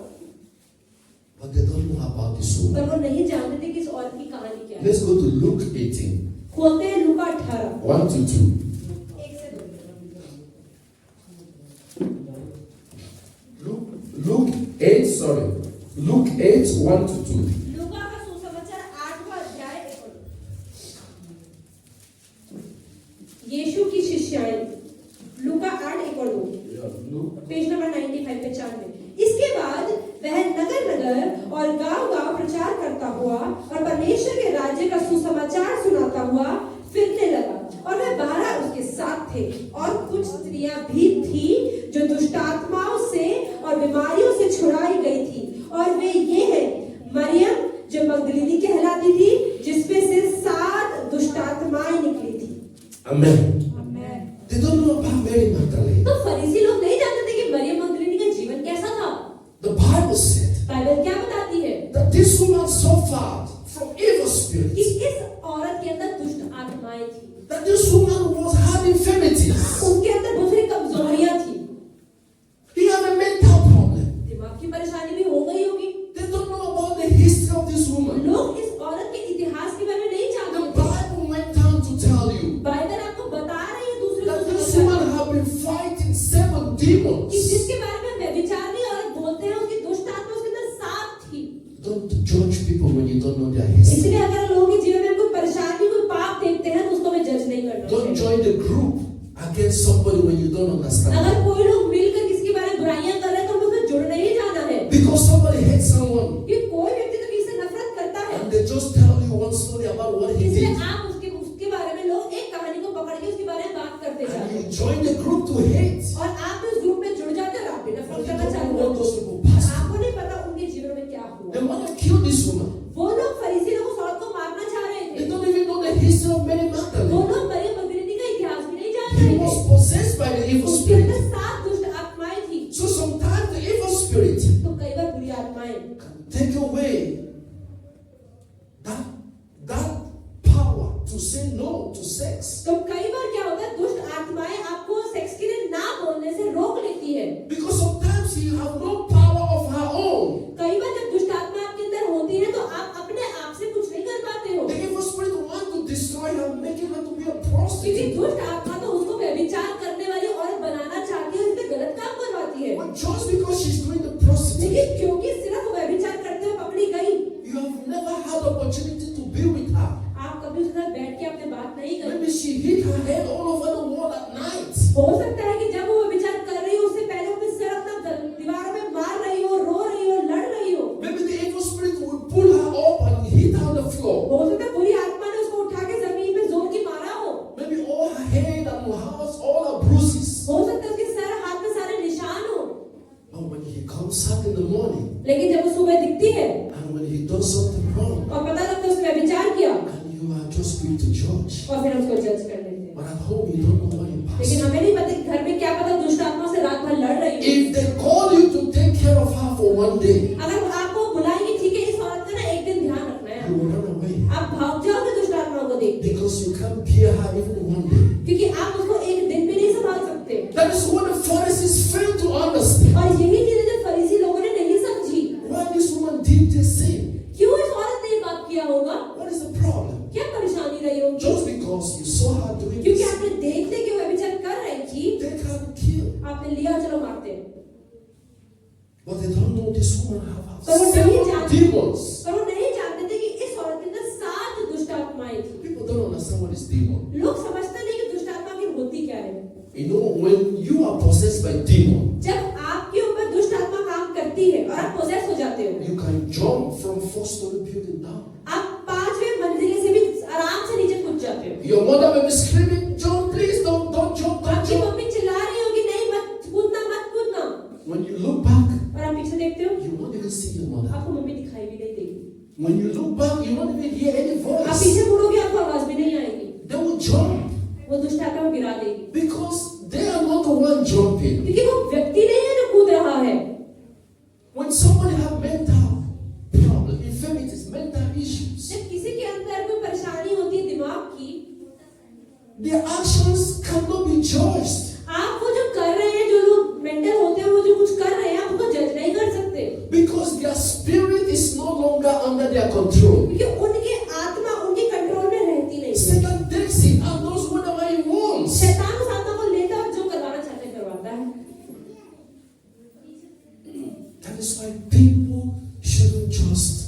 But they don't know about this woman. पर वो नहीं जानते थे कि इस औरत की कहानी क्या है। Let's go to Luke 18, खोलते हैं लूका 18 1 to 2. 1 से 2। Luke 8, sorry. Luke 8, 1 to 2. लूका का सुसमाचार 8वां अध्याय 1। यीशु की शिष्याएं, लूका 8:1-2, Luke. पेज नंबर 95 पे 4 में। इसके बाद वह नगर नगर और गांव गांव प्रचार करता हुआ और Amen. Amen. They don't know about Mary Magdalene. तो फरीसी लोग नहीं जानते थे कि मरियम मगदलीनी का जीवन कैसा था। The Bible said बाइबल क्या बताती है that this woman suffered from evil कि spirits. इस औरत के अंदर दुष्ट आत्माएं थी, That this woman was had infirmities. उनके अंदर बहुत सारी कमजोरियां थी, He had a mental problem. दिमाग की परेशानी भी हो गई होगी। They don't know about the history of this woman. लोग इस औरत के इतिहास के बारे में नहीं The जानते थे। Bible went on to tell you Bible आपको बता रही है दूसरे that को this समझाने woman had been fighting 7 demons. कि जिसके बारे में व्यभिचारिणी औरत बोलते हैं उसकी दुष्ट आत्मा उसके अंदर 7 थी। Don't judge people when you don't know their history. इसलिए अगर लोगों के जीवन में कोई परेशानी कोई पाप देखते हैं तो उसको हमें जज नहीं करना Don't चाहिए। join the group against somebody when you don't understand. अगर कोई लोग मिलकर किसी के बारे में बुराइयां कर रहे हैं तो हमें उसमें जुड़ नहीं जाना है। Because somebody hates someone कि कोई व्यक्ति तो किसी से नफरत करता है, and they just tell you one story about what he इसलिए did. आप उसके बारे में लोग एक कहानी को पकड़ के उसके बारे में बात करते And जाते you हैं join the group to hate. और आप उस ग्रुप में जुड़ जाते हैं और आप भी But नफरत you करना don't चालू know what करते those हैं। people passed through. आपको नहीं पता उनके जीवन में क्या हुआ। They want to kill this woman. वो लोग फरीसी लोग उस औरत को मारना चाह रहे They थे। don't even know the history of Mary वो Magdalene. लोग मरियम मगदलीनी का इतिहास भी नहीं जान He रहे was थे। possessed by the evil उसके अंदर spirit. 7 दुष्ट आत्माएं थी। So sometimes the evil spirit तो कई बार बुरी आत्माएं can take away that power to say no to sex. तो कई बार क्या होता है दुष्ट आत्माएं आपको सेक्स के लिए ना बोलने से रोक लेती है। Because sometimes you have no power of her own. कई बार जब दुष्ट आत्मा आपके अंदर होती है तो आप अपने आप से कुछ नहीं कर पाते हो, The evil spirit wants to destroy her, making her to be a क्योंकि prostitute. दुष्ट आत्मा तो उसको व्यभिचार करने वाली औरत बनाना चाहती है, उससे गलत काम करवाती है। But just because she's doing the prostitute, लेकिन क्योंकि सिर्फ वो व्यभिचार करते हुए पकड़ी गई, you have never had opportunity to be with her. आप कभी उसके साथ बैठ के आपने बात नहीं करी। Maybe she hit her head all over the wall at night. हो सकता है कि जब वो व्यभिचार कर रही हो उससे पहले अपने सिर अपना दीवारों में मार रही हो, रो रही हो, लड़ रही हो। Maybe the evil spirit will pull her up and hit her on the floor. हो सकता है बुरी आत्मा ने उसको उठा के जमीन में जोर की मारा हो। Maybe all her head and her house, all her bruises. हो सकता है उसके सर हाथ में सारे निशान हो। But when he comes up in the morning लेकिन जब वो सुबह दिखती है and when he does something wrong, और पता लगता है उसने व्यभिचार किया and you are just going to judge. और फिर उसको जज कर लेते हैं। But at home you don't know what you passed. लेकिन हमें नहीं पता कि घर में क्या पता दुष्ट आत्मा से रात भर लड़ रही हो। If they call you to take care of her for one day, अगर आपको बुलाएंगे ठीक है इस औरत का ना एक दिन ध्यान रखना है, you will run away. आप भाग जाओगे दुष्ट आत्मा को देख, Because you can't bear her even one day. क्योंकि आप उसको एक दिन भी नहीं संभाल सकते। That is what the Pharisees failed to understand. और यही चीजें जो फरीसी लोगों ने नहीं समझी। Why this woman did this sin? क्यों इस औरत ने ये पाप किया होगा? What is the problem? क्या परेशानी रही होगी? Just because you saw her doing क्योंकि this, आपने देखते कि वो व्यभिचार कर रही थी, take her and kill. आपने लिया चलो मारते हैं। But they don't know this woman पर वो have नहीं 7 जानते, demons. पर वो नहीं जानते थे कि इस औरत के अंदर 7 दुष्ट आत्माएं थी। People don't understand what is demon. लोग समझते नहीं कि दुष्ट आत्मा की होती क्या है। You know, when you are possessed by demon, जब आपके ऊपर दुष्ट आत्मा काम करती है और आप पोजेस हो जाते हो, you can jump from 4-story building down. आप 5वें मंजिले से भी आराम से नीचे कूद जाते हो। Your mother may be screaming, John, please don't jump, don't आपकी jump. मम्मी चिल्ला रही होगी नहीं मत कूदना मत कूदना, When you look back, और आप पीछे देखते हो you won't even see your mother. आपको मम्मी दिखाई भी नहीं देगी। When you look back, you won't even hear any आप voice. पीछे मुड़ोगे आपको आवाज भी नहीं आएगी। They will jump वो दुष्ट आत्मा को गिरा देगी, because they are not the one jumping. क्योंकि वो व्यक्ति नहीं है जो कूद रहा है। When somebody have mental problem, infirmities, mental issues, जब किसी के अंदर कोई परेशानी होती है दिमाग की, their actions cannot be judged. आप वो जो कर रहे हैं, जो लोग मेंटल होते हैं वो जो कुछ कर रहे हैं आप उनको जज नहीं कर सकते, Because their spirit is no longer under their control. क्योंकि उनकी आत्मा उनके कंट्रोल में रहती नहीं। Satan takes it and does whatever he wants. शैतान उस आत्मा को लेता है और जो करवाना चाहता है करवाता है। That is why people shouldn't just,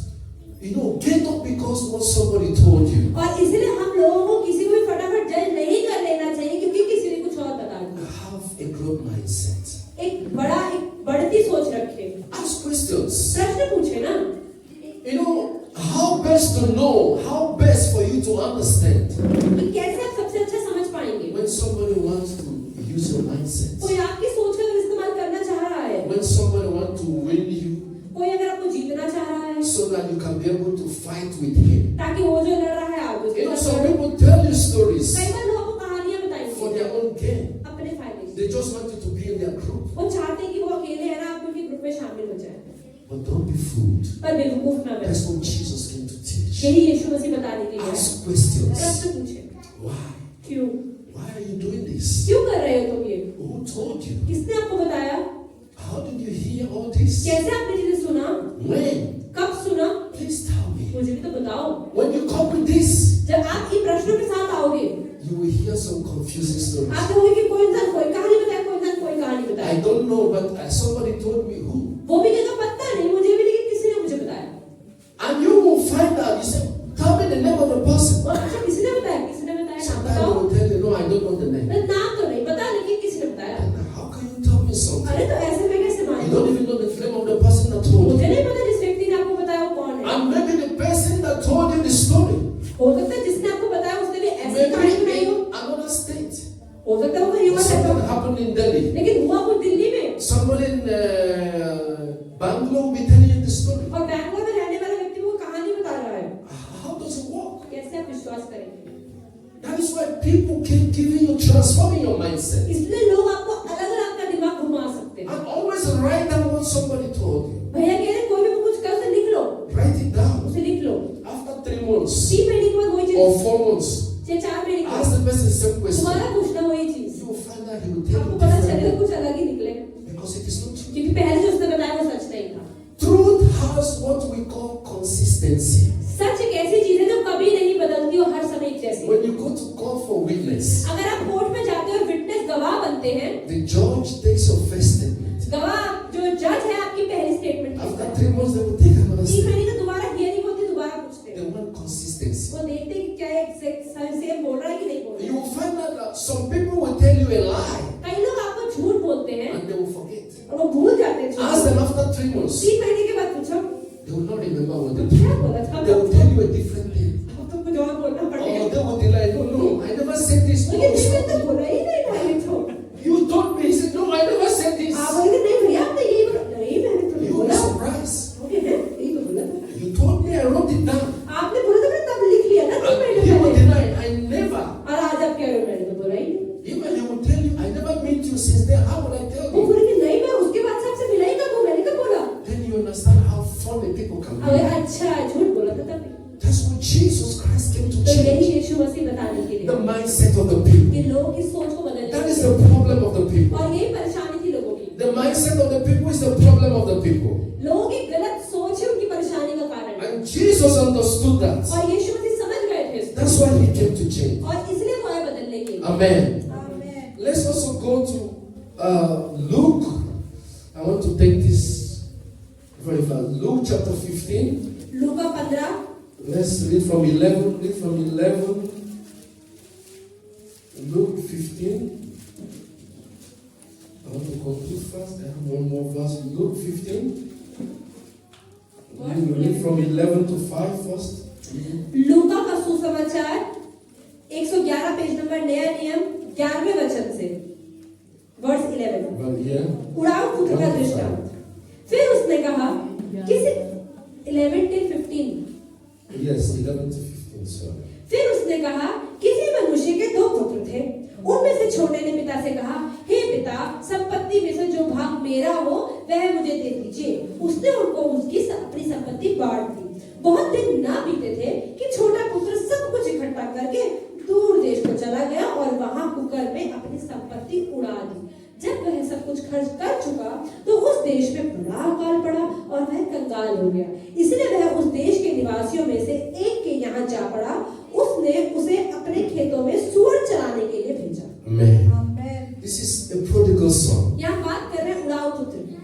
get up because what somebody told you. और इसलिए हम लोगों को किसी को भी फटाफट जज नहीं कर लेना चाहिए क्योंकि किसी ने कुछ और बता दिया। Have a growth mindset. एक बढ़ती सोच रखे, Ask questions. प्रश्न पूछे ना। How best to know, how best for you to understand कि कैसे आप सबसे अच्छा समझ पाएंगे when somebody wants to use your mindset. कोई आपकी सोच का इस्तेमाल करना चाह रहा है, When somebody wants to win you कोई अगर आपको जीतना चाह रहा है so that you can be able to fight with him. ताकि वो जो लड़ रहा है आप उसके साथ Some लड़ो। people tell you stories. कई बार लोग आपको कहानियां just want you to be in their group. वो चाहते हैं कि वो अकेले है ना आप उनके ग्रुप में शामिल हो जाए, But don't be fooled. पर बेवकूफ ना बने। That's what Jesus came to teach. यही यीशु मसीह बताने के लिए आया। Ask questions. प्रश्न पूछे, Why? क्यों Why are you doing this? क्यों कर रहे हो तुम ये? Who told you? किसने आपको बताया? How did you hear all this? कैसे आपने चीजें सुना? When? कब सुना? Please tell me. मुझे भी तो बताओ। When you come with this, जब आप इन प्रश्नों के साथ आओगे, you will hear some confusing stories. आप कहोगे कि कोई इंसान कोई कहानी बताए, कोई इंसान कोई कहानी I बताए। don't know, but somebody told me who. वो भी कहता पता नहीं मुझे भी, लेकिन किसी ने मुझे बताया। And you will find out. You say, tell me the name of the person. और अच्छा किसने बताया? किसने बताया? नाम Sometimes बताओ। they will tell you, no, I don't know the name. नाम तो नहीं पता, लेकिन किसने बताया? And how can you tell me something? अरे तो ऐसे में कैसे You मालूम? don't even know the name of the person that told मुझे you. नहीं पता जिस व्यक्ति ने आपको बताया वो कौन है। And maybe the person that told you the story, हो सकता है जिसने आपको बताया उसने भी ऐसी कहानी maybe बनाई हो। in another state. हो सकता है वो कहीं और रहता Something हो। happened in Delhi. लेकिन हुआ वो दिल्ली में, Somebody in Bangalore will be telling you the story. और बैंगलोर में रहने वाला व्यक्ति वो कहानी बता रहा है। How does it work? कैसे आप विश्वास करेंगे? That is why people keep giving you, transforming your mindset. इसलिए लोग आपको अलग-अलग आपका दिमाग घुमा सकते हैं। And always write down what somebody told you. भैया कह रहे कोई भी कुछ कर उसे लिख लो, Write it down. उसे लिख लो। After 3 months 3 महीने के बाद वही चीज, or 4 months, या 4 महीने के ask बाद the person the same question. दोबारा पूछना वही चीज, You will find out he will tell आपको you पता चलेगा differently. कुछ अलग ही निकले, Because it is not true. क्योंकि पहले जो उसने बताया वो सच नहीं था। Truth has what we call consistency. सच एक ऐसी चीज है जो कभी नहीं बदलती और हर समय एक जैसी। When you go to court for witness, अगर आप कोर्ट में जाते हो और विटनेस गवाह बनते हैं, the judge takes your first statement. गवाह जो जज है आपकी पहली स्टेटमेंट After की 3 months, they will take another 3 statement. महीने का दोबारा हियरिंग होती, दोबारा पूछते They हैं, want consistency. वो देखते हैं कि क्या एक सेम बोल रहा है कि नहीं बोल You रहा है। will find out that some people will tell you a lie कई लोग आपको झूठ बोलते हैं and they will forget. और वो भूल जाते हैं झूठ। Ask them after 3 months. 3 महीने के बाद पूछो They will not remember what they क्या told बोला था? you. They will tell you a different thing. अब तो कुछ और बोलना Or पड़ेगा। they will deny. No, no, I never said this. No, लेकिन it's मैंने not. तो बोला ही नहीं था ये तो। You told me. He said, no, I never said this. आप बोलेंगे नहीं भैया आपने यही बोला, नहीं मैंने तो नहीं You will be बोला। surprised. ओके है, यही तो बोला था। You told me, I wrote it down. आपने बोला था मैंने तब लिख लिया ना 3 And महीने he will पहले। deny. I never. और आज आप कह रहे हो मैंने तो बोला ही नहीं। Even he will tell you, I never met you since then. How would I tell वो you? बोलेंगे नहीं मैं उसके बाद से आपसे मिला ही कब हूँ, मैंने कब बोला? Then you understand how funny people can अगर be. अच्छा झूठ बोला था तभी। That's what Jesus Christ came to तो यही change. यीशु मसीह बताने के The लिए mindset of the people. कि लोगों की सोच को बदलने That के is लिए। the problem of the people. और यही परेशानी थी लोगों की। The mindset of the people is the problem of the people. लोगों की गलत सोच ही उनकी परेशानी का कारण है। And Jesus understood that. और यीशु मसीह समझ गए थे इसको। That's why he came to change. और इसलिए वो आए बदलने के लिए। Amen. आमीन। Let's also go to Luke. I want to take this very fast. Luke chapter 15. Luka 15 Let's read from 11. Read from 11. Luke 15. I want to conclude fast. I have one more verse. Luke 15. We will read from 11 to 5 first. लूका का सुसमाचार 111 page number नया नियम 11वें वचन से verse 11। Well, yeah. उड़ाऊ पुत्र का दृष्टांत। फिर उसने कहा किसी 11 till 15। Yes, 11 to 15. Sorry. फिर उसने कहा किसी मनुष्य के 2 पुत्र थे, उनमें से छोटे ने पिता से कहा हे पिता संपत्ति में से जो भाग मेरा हो वह मुझे दे दीजिए। उसने उनको उसकी अपनी संपत्ति बांट दी। बहुत दिन ना बीते थे कि छोटा पुत्र सब कुछ इकट्ठा करके दूर देश को चला गया और वहां कुकर में अपनी संपत्ति उड़ा दी। जब वह सब कुछ खर्च कर चुका तो उस देश में बड़ा अकाल पड़ा और वह कंगाल हो गया। इसलिए वह उस देश के निवासियों में से एक के यहाँ जा पड़ा। उसने उसे अपने खेतों में सूअर चराने के लिए भेजा। Amen. This is a prodigal son. यहाँ बात कर रहे हैं उड़ाऊ पुत्र की।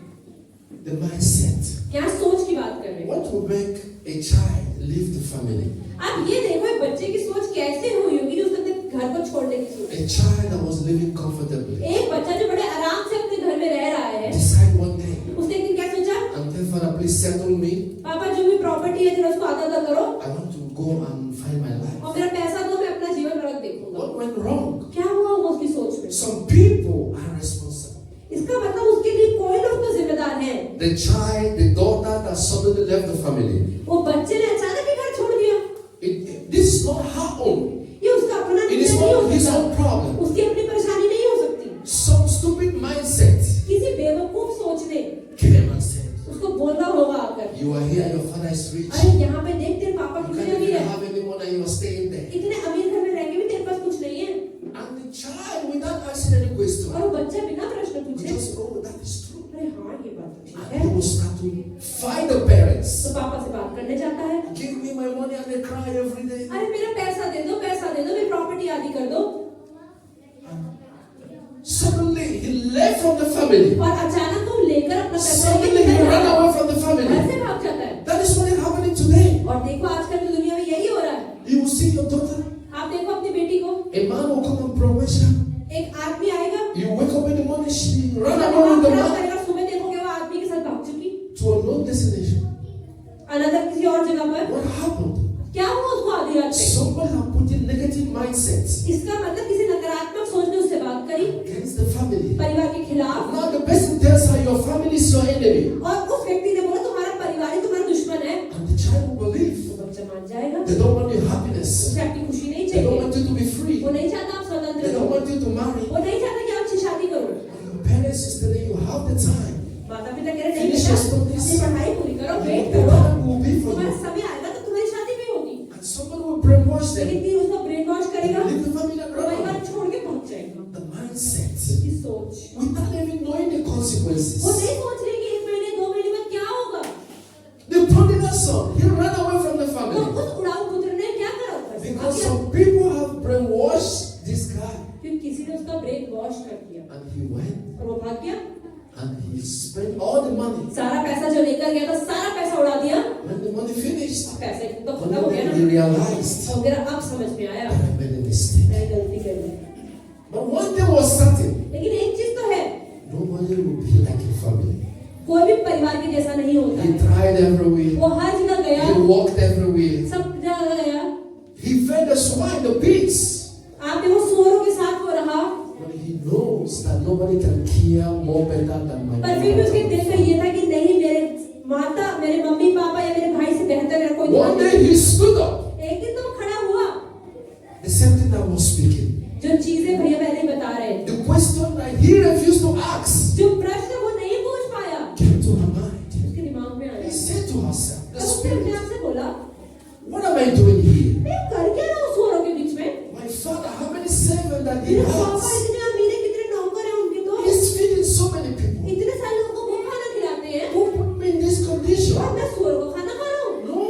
The mindset. यहाँ सोच की बात कर रहे हैं। What will make a child leave the family? अब ये देखो एक बच्चे की सोच कैसे हुई होगी जो उसने अपने घर को छोड़ने की सोच। A child that was living comfortably. एक बच्चा जो बड़े आराम से अपने घर में रह रहा है, Decide one day, उसने एक दिन क्या सोचा? and tell Father, please settle me. पापा जो भी प्रॉपर्टी है जरा उसको आधा करो I want to go and find my life. और मेरा पैसा दो, मैं अपना जीवन नरक देखूंगा। What went wrong? क्या हुआ होगा उसकी सोच में? Some people are responsible. इसका मतलब उसके लिए कोई लोग तो जिम्मेदार हैं। The child, the daughter that suddenly left the family. वो बच्चे ने अचानक ही घर छोड़ दिया। This is not her own. ये उसका अपना It is निर्णय नहीं हो not his सकता। own problem. उसकी अपनी परेशानी नहीं हो सकती। Some stupid is rich. अरे यहाँ पे देख तेरे पापा You कितने can't अमीर even है, have any money and you are staying there. इतने अमीर घर में रह के भी तेरे पास कुछ नहीं है। And the child, without asking any question, और वो बच्चा बिना प्रश्न will पूछे, just go, that is true. अरे हाँ ये बात तो ठीक And है, he will start to fight the parents. तो पापा से बात करने जाता है, Give me my money, and they cry every day. अरे मेरा पैसा दे दो, मेरी प्रॉपर्टी आदि कर दो। Suddenly, he left from the family. और अचानक वो लेकर अपना पैसा Suddenly, लेके he निकल ran जाता है, away from the घर family. से भाग जाता है। That is what is happening today. और देखो आजकल की दुनिया में यही हो रहा है। You will see your daughter. आप देखो अपनी बेटी को, A man will come and promise her. एक आदमी आएगा, You wake up in the morning, she run उसका away with दिमाग the खराब man करेगा, सुबह देखोगे वो आदमी के साथ भाग चुकी to a known destination. Another किसी और जगह पर। What happened? क्या हुआ उसको आधी रात में? Somebody have put in negative mindsets इसका मतलब किसी नकारात्मक सोच ने उससे बात करी, against the family. परिवार के खिलाफ, Now the person tells her your family is your enemy. और उस व्यक्ति ने बोला तुम्हारा परिवार ही तुम्हारा दुश्मन है। And the child will believe. तो बच्चा मान जाएगा, They don't want your happiness. उसे आपकी खुशी नहीं They don't चाहिए, want you to be free. वो नहीं चाहता आप स्वतंत्र They हो, don't want you to marry. वो नहीं चाहता कि आप अच्छी शादी करो। And your parents is telling you have the time. माता पिता कह रहे नहीं Finish बेटा, your studies. अपनी पढ़ाई पूरी करो, वेट The करो, time will be for तुम्हारा you. समय आएगा तो तुम्हारी शादी भी होगी। And someone will brainwash them. लेकिन फिर उसको ब्रेन वॉश करेगा, Leave the family and run परिवार away. छोड़ के भाग जाएगा। The mindset. उसकी सोच, Without even knowing the वो consequences. नहीं सोच रही कि 1 महीने 2 महीने बाद क्या होगा। The prodigal son, he ran away from the तो family. उस उड़ाऊ पुत्र ने क्या करा ऊपर से? Because भाग गया। some people have brainwashed this guy. फिर किसी ने उसका ब्रेन वॉश कर दिया And he went और वो भाग गया। and he spent all the money. सारा पैसा जो लेकर गया था सारा पैसा उड़ा दिया। When the money finished, पैसे तो खत्म हो गया then ना। he realized तो मेरा अब समझ में आया, I made a mistake. मैंने गलती कर दी। But one thing was certain, लेकिन एक चीज तो है, nobody will be like your family. कोई भी परिवार के जैसा नहीं होता He है। tried everywhere. वो हर जगह गया, He walked everywhere. सब जगह गया। He fed the swine, the pigs. आप देखो सुअरों के साथ वो रहा, But he knows that nobody can care more better than my पर फिर भी उसके mother. दिल में ये था कि नहीं मेरे माता, मेरे मम्मी पापा या मेरे भाई से बेहतर मेरा कोई One नहीं। day he stood up. एक दिन तो वो खड़ा हुआ, The same thing I was speaking. जो चीजें भैया पहले बता रहे हैं, The question that he refused to ask जो प्रश्न वो नहीं पूछ पाया, came to her mind. उसके दिमाग में आया। He said to herself, the तब उसने अपने spirit, आप से बोला, what am I doing here? मैं कर क्या रहा हूँ सुअरों के बीच में? My father, how many servants that he मेरे पापा has? इतने अमीर हैं, कितने नौकर हैं उनके तो, He's feeding so many people. इतने सारे लोगों को वो खाना खिलाते हैं, Who put me in this condition? और मैं सुअर को खाना खा रहा हूँ? No,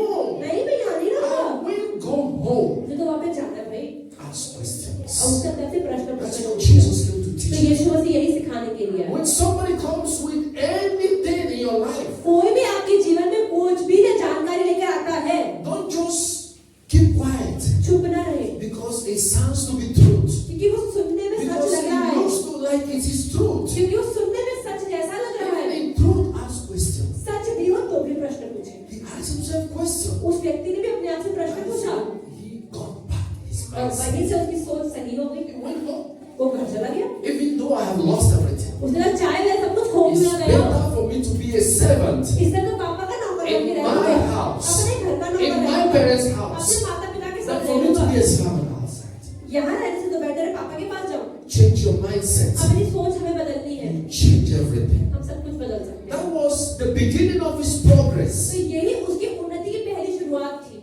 नहीं मैं यहाँ नहीं रहूँगा। I will go home. मुझे तो वापस जाना है भाई। Ask और questions. उसके अंदर से प्रश्न That's पूछने what को Jesus came to तो teach. यीशु मसीह यही सिखाने के लिए आया। When somebody comes with anything in your life, कोई भी आपके जीवन में कुछ भी या जानकारी लेकर आता है, don't just keep quiet चुप ना रहे, because it sounds to be truth. क्योंकि वो सुनने में सच Because लग रहा it है, looks to like it is truth. क्योंकि वो सुनने में सच जैसा लग रहा And है। in truth, ask questions. सच भी हो तो भी प्रश्न पूछे। He asked himself questions. उस व्यक्ति ने भी अपने आप से प्रश्न पूछा, He got back his और mindset. वहीं से उसकी सोच सही हो गई। He went home. वो घर चला गया। Even though I have lost everything, उसने कहा चाहे मैं सब कुछ खो it's दिया गया, better for me to be a servant इससे तो पापा का नौकर बन के in रहूंगा, my house, अपने घर का in नौकर my रहूंगा, parents' अपने house, माता पिता के than साथ for me to रहूंगा। be a servant outside. यहाँ रहने से तो बेटर है पापा के पास जाओ। Change your mindset. अपनी सोच हमें बदलनी है, You change everything. हम सब कुछ बदल सकते हैं। That was the beginning of his progress. तो यही उसकी उन्नति की पहली शुरुआत थी।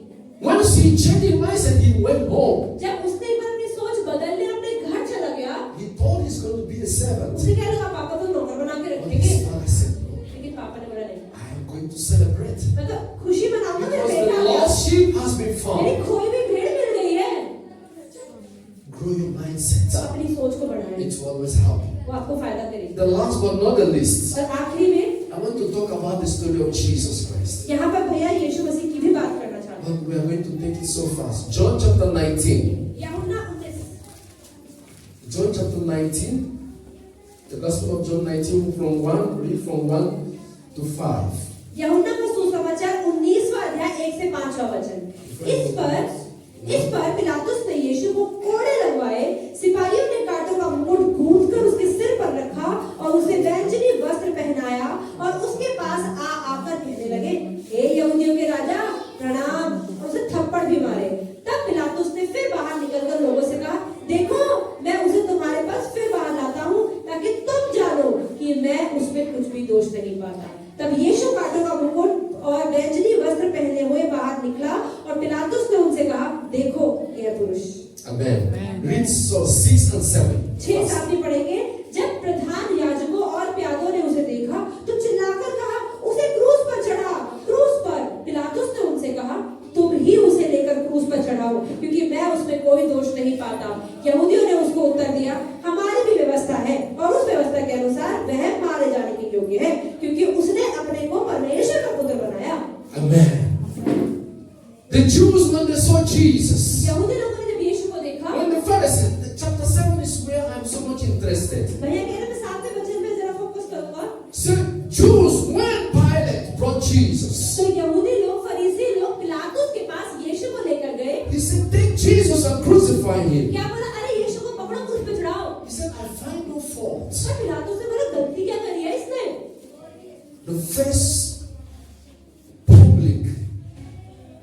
Once he changed his mindset, he went home. जब उसने एक बार अपनी सोच बदल ली, अपने घर चला गया, He thought he's going to be a servant. उसे क्या लगा पापा को नौकर बना के But रखेंगे, his father said, no, लेकिन पापा ने बोला नहीं, I am going to celebrate. मैं तो खुशी मनाऊंगा मेरा Because बेटा the आ गया, lost sheep has been मेरी found. खोई हुई भेड़ मिल गई है। Grow your तो mindset. अपनी सोच को बढ़ाएं, It will always help. वो आपको फायदा करेगी। The last but not the least, और आखिरी में I want to talk about the story of Jesus Christ. यहाँ पर भैया यीशु मसीह की भी बात करना चाहते हैं। But we are going to take it so fast. John chapter 19. यूहन्ना 19, John chapter 19. The Gospel of John 19 from 1, read from 1 to 5. यूहन्ना का सुसमाचार 19वां अध्याय 1 से 5वां वचन। इस पर पिलातुस ने यीशु को कोड़े लगवाए, सिपाहियों ने कांटों का मुकुट गूंथकर उसके सिर पर रखा और उसे बैंजनी वस्त्र पहनाया और उसके पास आकर कहने लगे, हे यहूदियों के राजा प्रणाम, और उसे थप्पड़ भी मारे। तब पिलातुस ने फिर बाहर निकलकर लोगों से कहा, देखो मैं उसे तुम्हारे पास फिर बाहर लाता हूँ ताकि तुम जानो कि मैं उसमें कुछ भी दोष नहीं पाता। तब यीशु कांटों का मुकुट और बैंजनी वस्त्र पहने Paramesh. Amen. Read so 6 and 7. 6-7 में पढ़ेंगे। जब प्रधान याजकों और प्यादों ने उसे देखा तो चिल्लाकर कहा, उसे क्रूस पर चढ़ा, क्रूस पर। पिलातुस ने उनसे कहा, तुम ही उसे लेकर क्रूस पर चढ़ाओ, क्योंकि मैं उसमें कोई दोष नहीं पाता। यहूदियों ने उसको उत्तर दिया, हमारी भी व्यवस्था है और उस व्यवस्था के अनुसार वह मारे जाने के योग्य है, क्योंकि उसने अपने को परमेश्वर का पुत्र बनाया। Amen. The Jews, when they saw Jesus, यहूदी लोगों ने जब यीशु को देखा, when the Pharisees, chapter 7 is where I'm so much interested. भैया कह रहे हैं 7वें वचन में जरा फोकस करूंगा। So Jews, when Pilate brought Jesus, तो यहूदी लोग, फरीसी लोग पिलातुस के पास यीशु को लेकर गए। he said, take Jesus and crucify him. क्या बोला? अरे यीशु को पकड़ो, क्रूस पे चढ़ाओ। He said, I find no fault. पर पिलातुस ने बोला, गलती क्या करी है इसने? The first public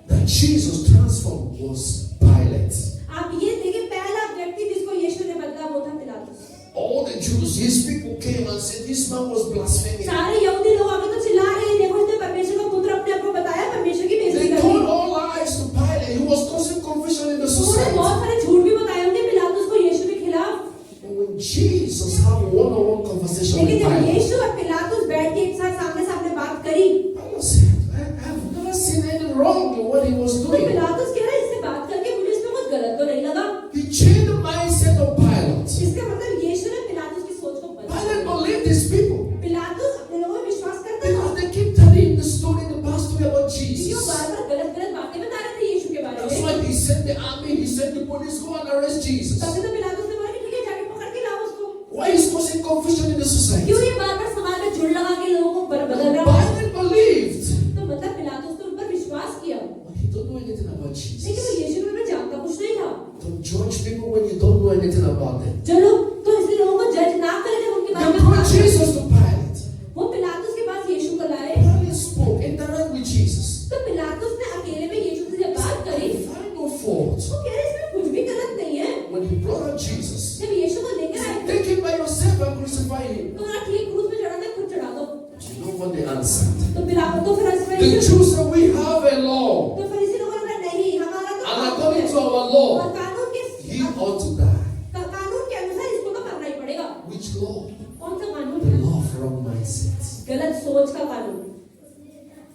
that Jesus transformed was Pilate. आप ये देखिए, पहला व्यक्ति जिसको यीशु ने बदला वो था पिलातुस। All the Jews, his people came and said, this man was blaspheming. सारे यहूदी लोग आगे तो चिल्ला रहे हैं, देखो इसने परमेश्वर का पुत्र अपने आप को बताया, परमेश्वर की बेइज्जती They कर दी। told all lies to Pilate. He was causing confusion in the उन्होंने society. बहुत सारे झूठ भी बताए होंगे पिलातुस को यीशु के खिलाफ। But when Jesus had a one-on-one conversation with लेकिन जब Pilate, यीशु और पिलातुस बैठ के एक साथ सामने सामने बात करी, Pilate said, I've never seen anything wrong in what he was तो doing. पिलातुस कह रहा है, इससे बात करके मुझे इसमें कुछ गलत तो नहीं लगा। He changed the mindset of Pilate. इसका मतलब यीशु ने पिलातुस की सोच को बदला। Pilate believed these people पिलातुस अपने लोगों में विश्वास करता था, because they keep telling the story, the past story about क्योंकि वो Jesus. बार-बार गलत-गलत बातें बता रहे थे यीशु के बारे That's में। why he sent the army, he sent the police, go and arrest Jesus. तभी तो पिलातुस ने बोला कि ठीक है, जाके पकड़ के लाओ उसको। Why is causing confusion in the society? क्यों ये बार-बार समाज में जुड़ लगा के लोगों को बदल रहा है? Pilate believed, तो मतलब पिलातुस ने उन पर विश्वास किया, but he don't know anything about लेकिन वो Jesus. यीशु के बारे में जानता कुछ नहीं था। Don't judge people when you don't know anything about them. चलो, तो इसलिए लोगों को जज ना करें जब उनके बारे They में brought बात Jesus to Pilate. वो पिलातुस के पास यीशु को लाए। Pilate spoke, interact with Jesus. तो पिलातुस ने अकेले में यीशु से जब बात करी, Find no fault. वो कह रहे इसमें कुछ भी गलत नहीं है। When he brought out Jesus, जब यीशु को लेकर आए, take him by yourself and crucify him. तो बोला ठीक, क्रूस पे चढ़ाना है, खुद चढ़ा दो। You know what they answered? तो पिलातुस तो The फरीसी Jews said, we have a law, तो फरीसी लोगों ने बोला नहीं, हमारा तो and कानून according है। to our और law, कानून के he ought to die. कानून के अनुसार इसको तो करना ही पड़ेगा। Which law? कौन सा कानून? The law of wrong mindset. गलत सोच का कानून।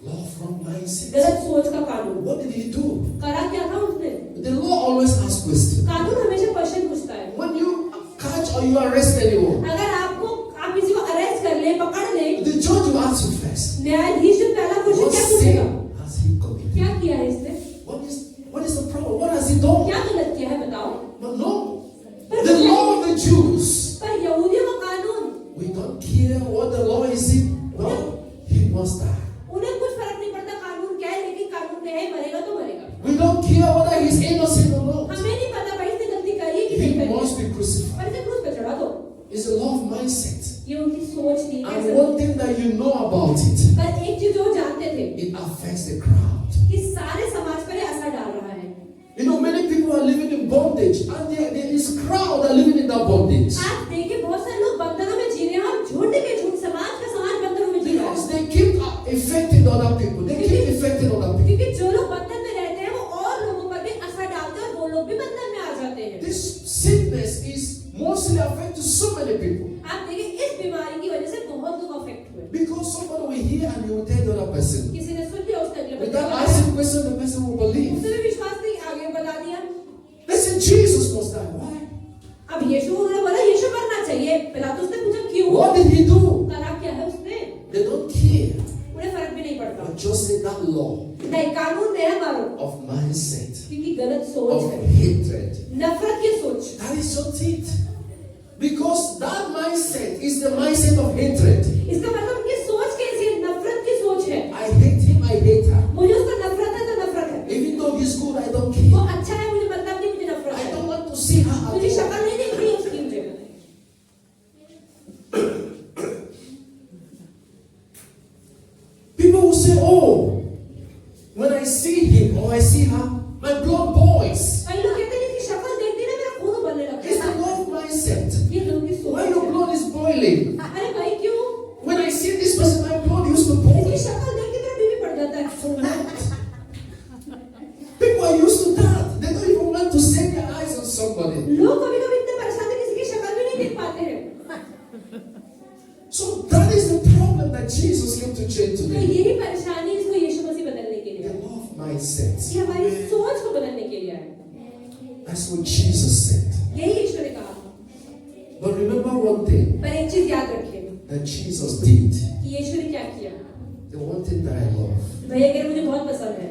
Law of wrong mindset. गलत सोच का कानून। What did he do? करा क्या था उसने? The law always asks questions. कानून हमेशा क्वेश्चन पूछता है। When you catch or you arrest anyone, अगर आप किसी को अरेस्ट कर ले, पकड़ ले, the judge will ask you first, न्यायाधीश से पहला क्वेश्चन what क्या sin पूछेगा? has he committed? क्या किया है इसने? What is the problem? What has he done? क्या गलत किया है बताओ? But no, the law of the Jews, पर यहूदियों का कानून, we don't care what the law is. No, he must die. उन्हें कुछ फर्क नहीं पड़ता कानून क्या है, लेकिन कानून क्या है, मरेगा तो मरेगा। We don't care whether he's innocent or not. हमें नहीं पता भाई इसने गलती करी कि नहीं He करी, must be crucified. पर इसे क्रूस पे चढ़ा दो। It's a law of mindset. ये उनकी सोच थी। And one thing that you know about it, पर एक चीज जो वो जानते थे it affects the crowd. कि सारे समाज पर ये असर डाल रहा है। You know, many people are living in bondage, and there is crowd that are living in that bondage. आज देखिए बहुत सारे लोग बंधनों में जी रहे हैं और झूठ के झूठ समाज का समाज बंधनों में जी रहा Because है। they keep affecting other people. They keep affecting other people. क्योंकि जो लोग बंधन में रहते हैं वो और लोगों पर भी असर डालते हैं और वो लोग भी बंधन में आ जाते हैं। This sickness is mostly affecting so many people. आप देखिए इस बीमारी की वजह से बहुत लोग अफेक्ट हुए। Because somebody will hear and he will tell the other person. किसी ने सुन लिया उसने अगले Without बंदे asking question, the person will believe. उसने भी विश्वास नहीं, आगे बता दिया। Listen, Jesus must die. Why? अब यीशु ने बोला यीशु मरना चाहिए। पिलातुस ने पूछा क्यों? What did he do? करा क्या है उसने? They don't care. उन्हें फर्क भी नहीं पड़ता। But just say that law नहीं, कानून है मारो, of mindset, क्योंकि गलत सोच of है, hatred. नफरत की सोच। That is just it. Because that mindset is the mindset of hatred. इसका मतलब उनकी सोच कैसी है? नफरत की सोच है। I hate him, I hate her. मुझे उसका नफरत है तो नफरत है। Even though he's good, I don't वो care. अच्छा है मुझे मतलब नहीं, मुझे नफरत I है। don't want to see her मुझे at all. शक्ल नहीं दिख रही उसकी मुझे। People will say, oh, when I see him or I see her, my blood boils. कई लोग कहते हैं इसकी शक्ल देखती ना मेरा खून उबलने लगता It's the है। law of mindset. ये लोगों की सोच Why your है। blood is boiling? अरे भाई क्यों? When I see this That's what Jesus said. यही यीशु ने कहा। But remember one thing पर एक चीज याद रखिए that Jesus did. कि यीशु ने क्या किया। The one thing that I love. भैया कह मुझे बहुत पसंद है।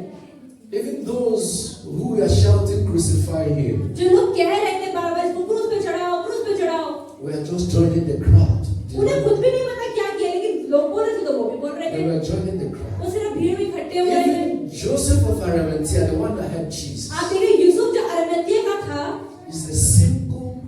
Even those who were shouting, crucify him. जो लोग कह रहे थे बार-बार इसको क्रूस पे चढ़ाओ, क्रूस पे चढ़ाओ। We are just joining the crowd. उन्हें खुद भी नहीं पता क्या किया, लेकिन लोग बोल रहे थे तो वो भी बोल रहे They थे। were joining the crowd. वो सिर्फ भीड़ में इकट्ठे हुए थे। Even Joseph of Arimathea, the one that had Jesus, आप देखिए यूसुफ जो अरमतिया का था, is a single,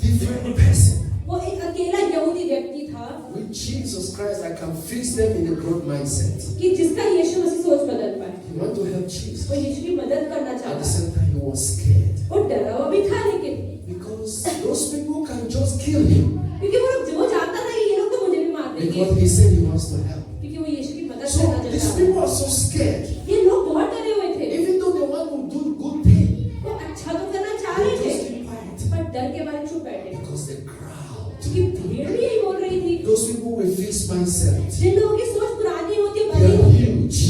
different person. वो एक अकेला यहूदी व्यक्ति था With Jesus Christ, I can fix them in the growth mindset. कि जिसका यीशु मसीह सोच बदल पाए। He wanted to help Jesus. वो यीशु की मदद करना At the चाहता। same time, he was scared. वो डरा हुआ भी था लेकिन Because those people can just kill him. क्योंकि वो जानता था कि ये लोग तो मुझे भी मार देंगे। Because he said he wants to help. क्योंकि वो यीशु की मदद So करना these चाहता। people are so scared. ये लोग बहुत डरे हुए थे। Even though they want to do good thing, वो अच्छा तो करना चाह they रहे थे, just keep quiet. पर डर के बारे चुप बैठे। Because the crowd, क्योंकि भीड़ भी यही बोल रही थी। those people with fixed mindset, जिन लोगों की सोच पुरानी होती है, they बनी are होती है, huge.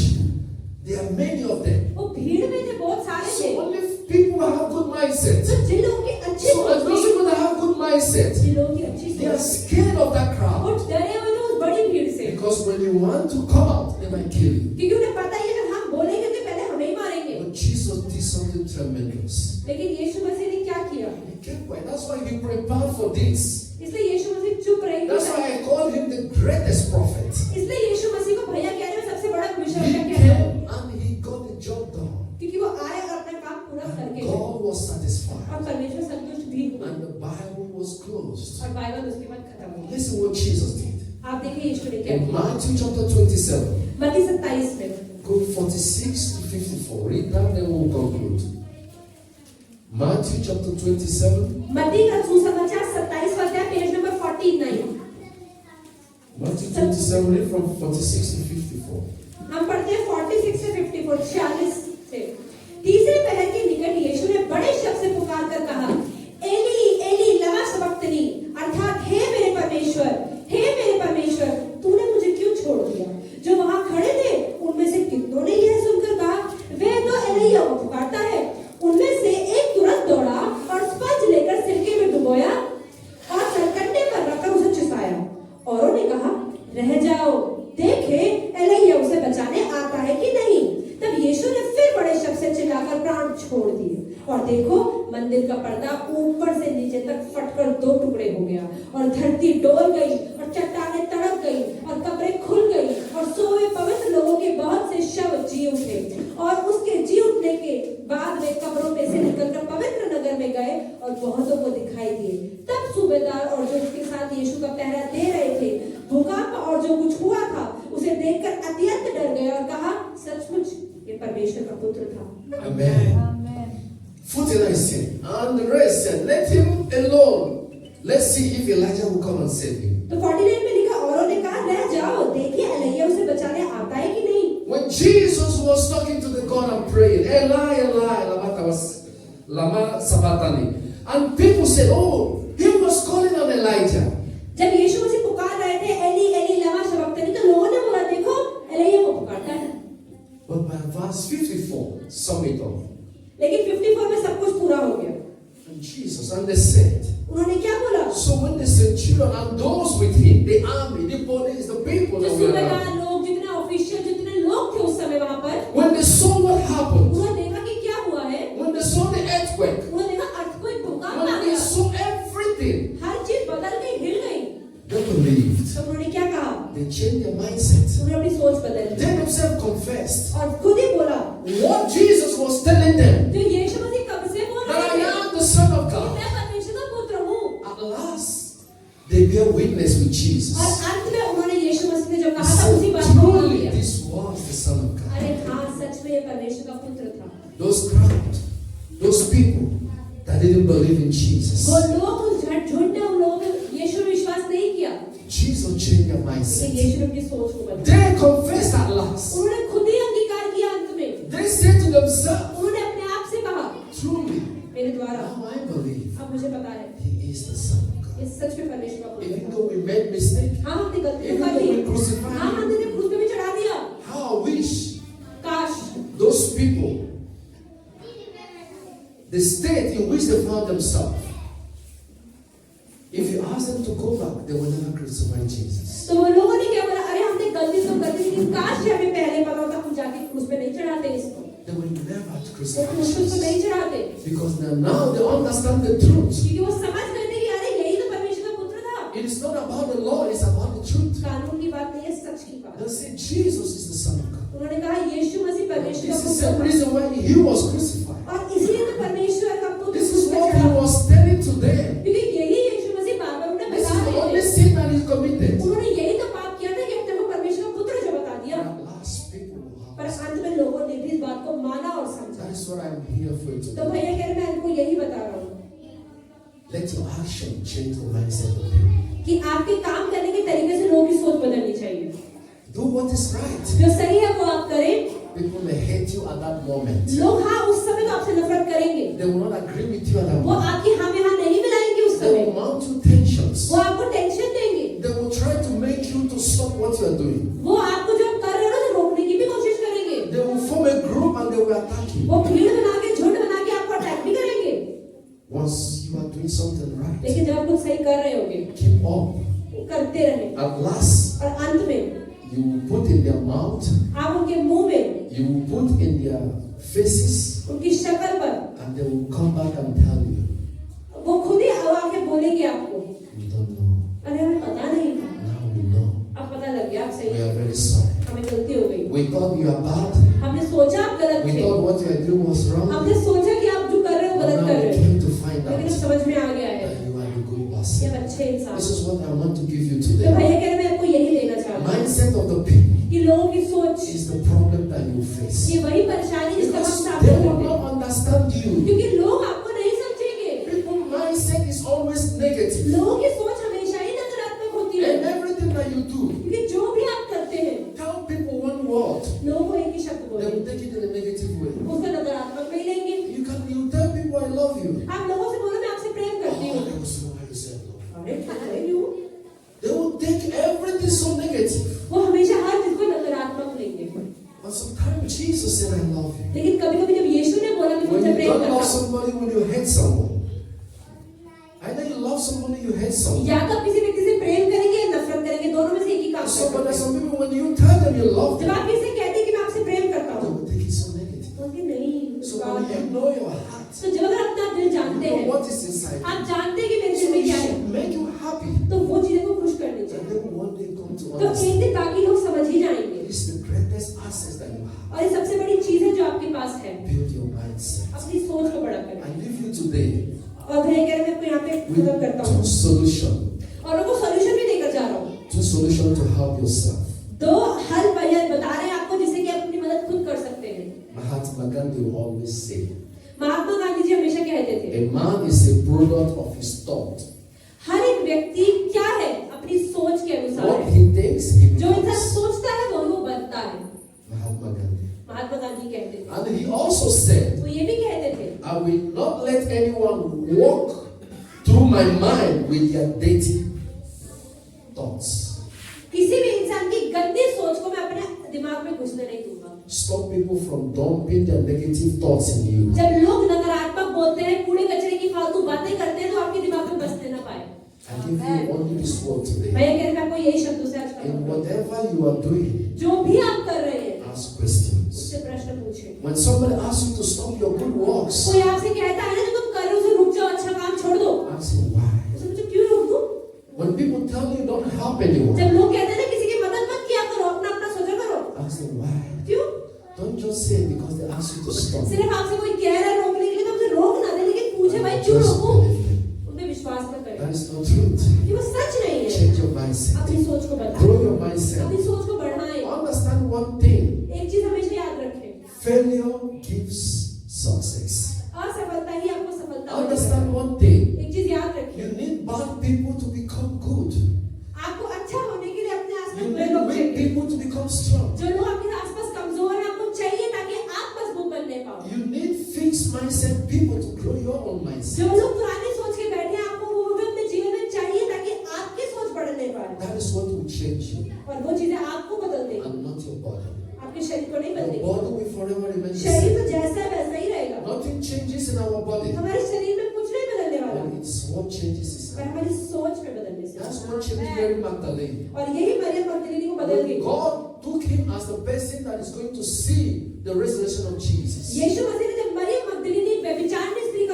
There are many of them. वो भीड़ में थे, बहुत सारे थे। So only people who have good mindset. तो जिन लोगों की अच्छी So सोच those थी, people that have good mindset, जिन लोगों की अच्छी they are सोच, scared of that वो crowd. डरे हुए थे उस बड़ी भीड़ से, Because when you want to come out, they might kill you. क्योंकि उन्हें पता ही है कि हम बोलेंगे तो पहले हमें ही मारेंगे। But Jesus did something tremendous. लेकिन यीशु मसीह ने क्या किया? He kept quiet. That's why he prepared for this. इसलिए यीशु मसीह चुप रहे। That's why I call him the greatest prophet. इसलिए यीशु मसीह को भैया कहने में सबसे बड़ा He भविष्यवक्ता came कहते हैं, and he got the job done. क्योंकि वो आए और अपना काम पूरा करके गए। God was satisfied. और परमेश्वर संतुष्ट भी हुए And the Bible was closed. और बाइबल उसके बाद खत्म हो गया। Listen what Jesus did. आप देखिए यीशु ने क्या In किया। Matthew chapter 27, मत्ती 27 में go 46 to 54. Read that, then we'll conclude. Matthew chapter 27. मत्ती का सुसमाचार 27वां अध्याय page number 49। Matthew 27, read from 46 to 54. हम पढ़ते हैं 46 से 54, 46 से। तीसरे पहर के निकट यीशु ने बड़े शब्द से पुकार कर कहा, एली एली लमा सबक्तनी, अर्थात हे मेरे परमेश्वर, तूने मुझे क्यों छोड़ दिया? जो वहां खड़े थे उनमें से कितनों ने यह सुनकर कहा, वे तो एलिया को पुकारता है। उनमें से एक तुरंत दौड़ा और स्पंज लेकर सिरके में डुबोया और सरकंडे पर रखकर उसे चुसाया। औरों ने कहा, रह जाओ, देखे एलिया उसे बचाने आता है कि नहीं। तब यीशु ने फिर बड़े शब्द से चिल्लाकर प्राण छोड़ दिए और देखो मंदिर का पर्दा ऊपर से नीचे तक फटकर 2 टुकड़े हो गया और धरती डोल गई और चट्टानें तड़प गई और कब्रें खुल गई और सोए पवित्र लोगों के बहुत से शव जी उठे और उसके जी उठने के बाद वे कब्रों में से निकलकर पवित्र नगर में गए और बहुतों को दिखाई दिए। तब सूबेदार और जो उसके साथ यीशु का पहरा दे रहे थे भूकंप और जो कुछ हुआ था उसे देखकर अत्यंत डर गए और कहा, सचमुच ये परमेश्वर का पुत्र था। Amen. 49 said, and the rest said, let him alone. Let's see if Elijah will come and save him. तो 49 में लिखा, औरों ने कहा, रह जाओ, देखिए एलिया उसे बचाने आता है कि नहीं। When Jesus was talking to the God and praying, Eli, Eli, lama sabachthani, and people said, oh, he was calling on Elijah. जब यीशु मसीह पुकार रहे थे, एली एली लमा सबक्तनी, तो लोगों ने बोला, देखो एलिया को पुकारता है। But by verse 54, sum it up. लेकिन 54 में सब कुछ पूरा हो गया। And Jesus, and they said, उन्होंने क्या बोला? so when the centurion and those with him, the army, the police, the people जो that were सूबेदार around, लोग, जितने ऑफिशियल, जितने लोग थे उस समय वहां पर, when they saw what happened, उन्होंने देखा कि क्या हुआ है। when they saw the earthquake, उन्होंने देखा अर्थक्वेक, भूकंप आ when they गया, saw everything, हर चीज बदल गई, हिल गई। they believed. तो उन्होंने क्या कहा? They changed their mindset. उन्होंने अपनी सोच बदल ली They themselves confessed और खुद ही बोला what Jesus was telling them, जो यीशु मसीह कब से बोल that रहे I थे am the Son of कि God. मैं परमेश्वर का पुत्र हूँ। At last, they bear witness with और Jesus. अंत में उन्होंने यीशु मसीह ने जो He कहा था उसी said, बात को मान truly, लिया। this was the Son of God. अरे हाँ, सच में ये परमेश्वर का पुत्र था। Those crowd, those people that didn't believe in Jesus, वो लोग उस झूठ ने उन लोगों में यीशु में विश्वास नहीं किया, Jesus changed their लेकिन mindset. यीशु ने अपनी सोच को बदला। They confessed at last. उन्होंने खुद ही अंगीकार किया अंत में। They said to themselves, उन्होंने अपने आप से कहा, truly, मेरे द्वारा now I believe अब मुझे पता है He is the Son of God. ये सच में परमेश्वर का पुत्र Even था। though we made mistake, हाँ, हमने गलती even कर though दी। we crucified हाँ, Him, हमने उन्हें क्रूस पे भी चढ़ा दिया। how I wish काश those people the state in which they found themselves. If you ask them to go back, they will never crucify Jesus. तो वो लोगों ने क्या बोला, अरे हमने गलती तो कर दी थी, काश हमें पहले पता होता, हम जाके क्रूस पे नहीं चढ़ाते इसको। They will never वो crucify क्रूस पे Jesus. नहीं चढ़ाते, Because now they understand the truth. क्योंकि वो समझ गए थे कि अरे यही तो परमेश्वर का पुत्र था। It is not about the law, it's about the truth. कानून की बात नहीं है, सच की बात। They say Jesus is the Son of God. उन्होंने कहा यीशु मसीह परमेश्वर This का is the पुत्र reason why he was crucified. और इसलिए तो परमेश्वर का पुत्र This क्रूस is पे what he चढ़ा। was telling to them. क्योंकि यही यीशु मसीह बार-बार उन्हें This बता is the रहे only थे। sin that he committed. उन्होंने यही तो पाप किया था कि अपने को परमेश्वर का पुत्र जो बता दिया। At last, people will पर have. अंत में लोगों ने भी इस बात को माना और समझा। That is what I'm here for तो today. भैया कह रहे मैं आपको यही बता रहा हूँ Let your action change the mindset of people. कि आपके काम करने के तरीके से लोगों की सोच बदलनी चाहिए। Do what is right. जो सही है वो आप करें। People may hate you at that moment. लोग हाँ उस समय तो आपसे नफरत करेंगे, They will not agree with you at that वो moment. आपकी हाँ में हाँ नहीं मिलाएंगे उस They समय, will mount you tensions. वो आपको टेंशन देंगे, They will try to make you to stop what you are doing. वो आपको जो आप कर रहे हो ना तो रोकने की भी कोशिश करेंगे, They will form a group and they will attack you. वो भीड़ बना के झुंड बना के आपको अटैक भी करेंगे। Once you are doing something right, लेकिन जब आप कुछ सही कर रहे होगे, keep up. करते रहे, At last, और अंत में you will put in their mouth, आप उनके मुंह में, you will put in their faces, उनकी शक्ल पर, and they will come back and tell you, वो खुद ही आके बोलेंगे आपको, we don't know. अरे हमें पता नहीं था, Now we know. अब पता लग गया आप We सही, are very sorry. हमें गलती हो गई, We thought you are bad. हमने सोचा आप गलत We थे, thought what you are doing was wrong. हमने सोचा कि आप जो कर रहे हो But गलत now कर we रहे हो, came to find लेकिन अब out समझ में आ गया है that you are a good कि person. आप अच्छे इंसान This हो। is what I want to give you तो today. भैया कह रहे मैं आपको यही देना चाहता हूँ Mindset of the people कि लोगों की सोच is the problem that you face. ये वही परेशानी जिसका हम Because सामने they will होते हैं, not understand you. क्योंकि लोग आपको नहीं समझेंगे, People's mindset is always negative. लोगों की सोच हमेशा ही नकारात्मक होती है, And everything that you do, क्योंकि जो भी आप करते हैं tell people one word, लोगों को एक ही शब्द they बोले, will take it in a negative way. उसको नकारात्मक में ही लेंगे। You tell people I love you. आप लोगों से बोलो मैं आपसे प्रेम Oh, करती हूँ, they will say why you say I love you. अरे अरे क्यों? They will take everything so negative. वो हमेशा हर चीज को नकारात्मक लेंगे। But sometimes Jesus said I love you. लेकिन कभी-कभी जब यीशु ने बोला कि When मुझे you प्रेम don't करता love हूँ, somebody, when you hate someone. Either you love somebody, you hate someone. या तो आप किसी व्यक्ति से प्रेम करेंगे या नफरत करेंगे, दोनों में से एक ही काम So, but कर there's सकते some people, when you tell them you love हैं। जब them, आप किसी से कहते हैं कि मैं आपसे प्रेम करता they हूँ, will take it so negative. तो उनके नहीं, So when you know your heart, तो जब अगर अपना दिल you जानते know हैं, what is inside. आप जानते हैं कि मेरे So दिल में it क्या है, should make you happy. तो वो चीजें को खुश करनी And चाहिए। they will one day come to तो एक understand. दिन बाकी लोग समझ ही जाएंगे, It's the greatest access that you have. और ये सबसे बड़ी चीज है जो आपके पास है, Build your mindset. अपनी सोच को बड़ा करें। I leave you today और भैया कह रहे मैं आपको यहाँ पे with खत्म करता two हूँ, solutions. और उनको सॉल्यूशन भी देकर जा रहा हूँ। Two solutions to help yourself. दो हल भैया बता रहे हैं आपको जिससे कि आप अपनी मदद खुद कर सकते हैं। Mahatma Gandhi will always say, Mahatma Gandhi ji हमेशा कहते थे, a man is a product of his thought. हर एक व्यक्ति क्या है अपनी सोच के अनुसार What है, he thinks, he जो इंसान becomes. सोचता है वो बनता है। Mahatma Gandhi. महात्मा गांधी कहते थे, And he also said, वो ये भी कहते थे, I will not let anyone walk through my mind with their dirty thoughts. किसी भी इंसान की गंदी सोच को मैं अपने दिमाग में घुसने नहीं दूंगा। Stop people from dumping their negative thoughts in you. जब लोग नकारात्मक बोलते हैं, कूड़े कचरे की फालतू बातें करते हैं, तो आपके दिमाग में बसने ना पाए। I give you only this word today. भैया कह रहे हैं आपको यही शब्दों से आज In खत्म करना है। whatever you are doing, जो भी आप कर रहे हैं ask questions. उससे प्रश्न पूछें। When somebody asks you to stop your good works, कोई आपसे कहता है ना जो तुम कर रहे हो उसे रुक जाओ, अच्छा काम छोड़ दो, ask him why. उसे मुझे क्यों रोक दूं? When people tell you don't help anyone, जब लोग कहते हैं ना किसी की मदद मत किया करो, अपना अपना सोचा करो, ask them why. क्यों? Don't just say it because they ask you to stop. सिर्फ आपसे कोई कह रहा है रोकने के लिए तो उसे रोक ना दे, लेकिन पूछे भाई क्यों Just रोकूं? believe them. उनपे विश्वास न करें, That is not truth. ये वो सच नहीं है। Change your mindset. अपनी सोच को बढ़ाएं, Grow your mindset. अपनी सोच को बढ़ाएं। Understand one thing. एक चीज हमेशा याद रखें, Failure gives success. असफलता ही आपको सफलता देती Understand है। one thing. एक चीज याद रखें, You need bad people to become good. आपको अच्छा होने के लिए अपने आसपास You बुरे need लोग weak चाहिए। people to become strong. जो लोग आपके आसपास कमजोर हैं आपको चाहिए ताकि आप मजबूत बनने पाओ। You need fixed mindset people to grow your own mindset. जो लोग पुरानी सोच के बैठे हैं आपको वो भी अपने जीवन में चाहिए ताकि आपकी सोच बढ़ने पाए, That is what will change you और वो चीजें आपको बदल देंगी, and not your body. आपके शरीर को नहीं Your बदलेगी। body will forever remain the शरीर same. तो जैसा है वैसा ही रहेगा, Nothing changes in our body. हमारे शरीर में कुछ नहीं बदलने वाला, But it's what changes is पर हमारी सोच में बदलने से। that's what changed Mary Magdalene. और यही मरियम मगदलीनी को बदल When गई। God took him as the person that is going to see the resurrection of Jesus. यीशु मसीह ने जब मरियम मगदलीनी व्यभिचारिणी स्त्री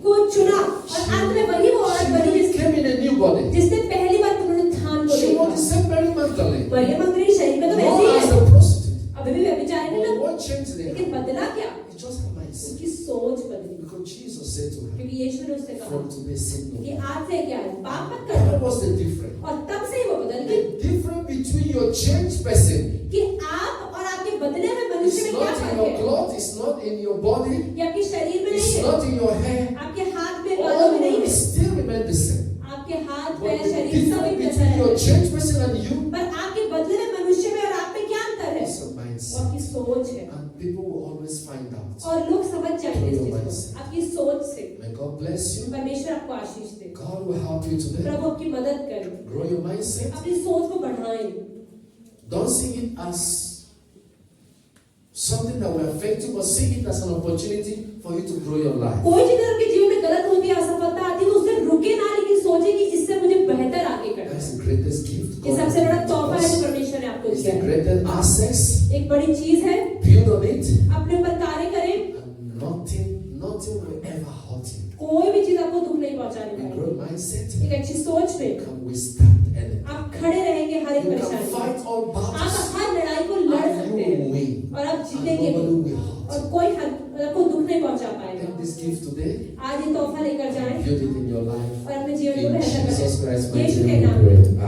को चुना और अंत में वही वो औरत बनी She came in a new body. जिसने पहली बार पुनरुत्थान को She देखा। was the same Mary Magdalene. Maryam मगदलीनी शरीर में तो वैसी Not ही as है, a prostitute. अभी भी व्यभिचारिणी But ना, what changed there? लेकिन बदला क्या? It's just her mindset. उसकी सोच बदली, Because Jesus said to her, क्योंकि यीशु ने उससे कहा from today sin no कि more. आज से क्या है, पाप मत करो। That was the difference. और तब से ही वो बदल गई The difference between your changed person कि आप और आपके बदले में मनुष्य is में क्या not in फर्क your है? cloth, it's not in your body, ये आपके शरीर में नहीं it's है, not in your hair. आपके हाथ में बालों All में नहीं will है, still remain the same. आपके हाथ But पैर the शरीर difference सब एक जैसा between your है, changed person and you पर आपके बदले में मनुष्य में और आप में क्या अंतर है? is a वो mindset. आपकी सोच है। And people will always find out. और लोग समझ जाएंगे इस चीज को आपकी सोच से। May God bless you. परमेश्वर आपको आशीष दे, God will help you today. प्रभु आपकी मदद करे, Grow your mindset. अपनी सोच को बढ़ाएं। Don't see it as something that will affect you, but see it as an opportunity for you to grow your life. कोई चीज आपके जीवन में गलत होती है, असफलता आती है, तो उससे रुके ना, लेकिन सोचे कि इससे मुझे बेहतर आगे करना That's है। the greatest gift. ये सबसे बड़ा तोहफा है जो God परमेश्वर ने आपको It's दिया the है। greatest access. एक बड़ी चीज है, Build on it, अपने ऊपर कार्य करें, and nothing will ever hurt you. कोई भी चीज आपको दुख नहीं पहुंचाने A वाली। growth mindset एक अच्छी सोच you में can withstand anything. आप खड़े रहेंगे हर एक You can परेशानी में। fight all आप battles हर लड़ाई को लड़ and सकते you हैं will win. और आप And जीतेंगे भी, nobody will hurt और you. कोई आपको दुख नहीं पहुंचा पाएगा। Take this gift today, आज ये तोहफा लेकर जाएं build it in your life. और अपने जीवन को In बेहतर Jesus करें। Christ's mighty यीशु के name नाम we में pray.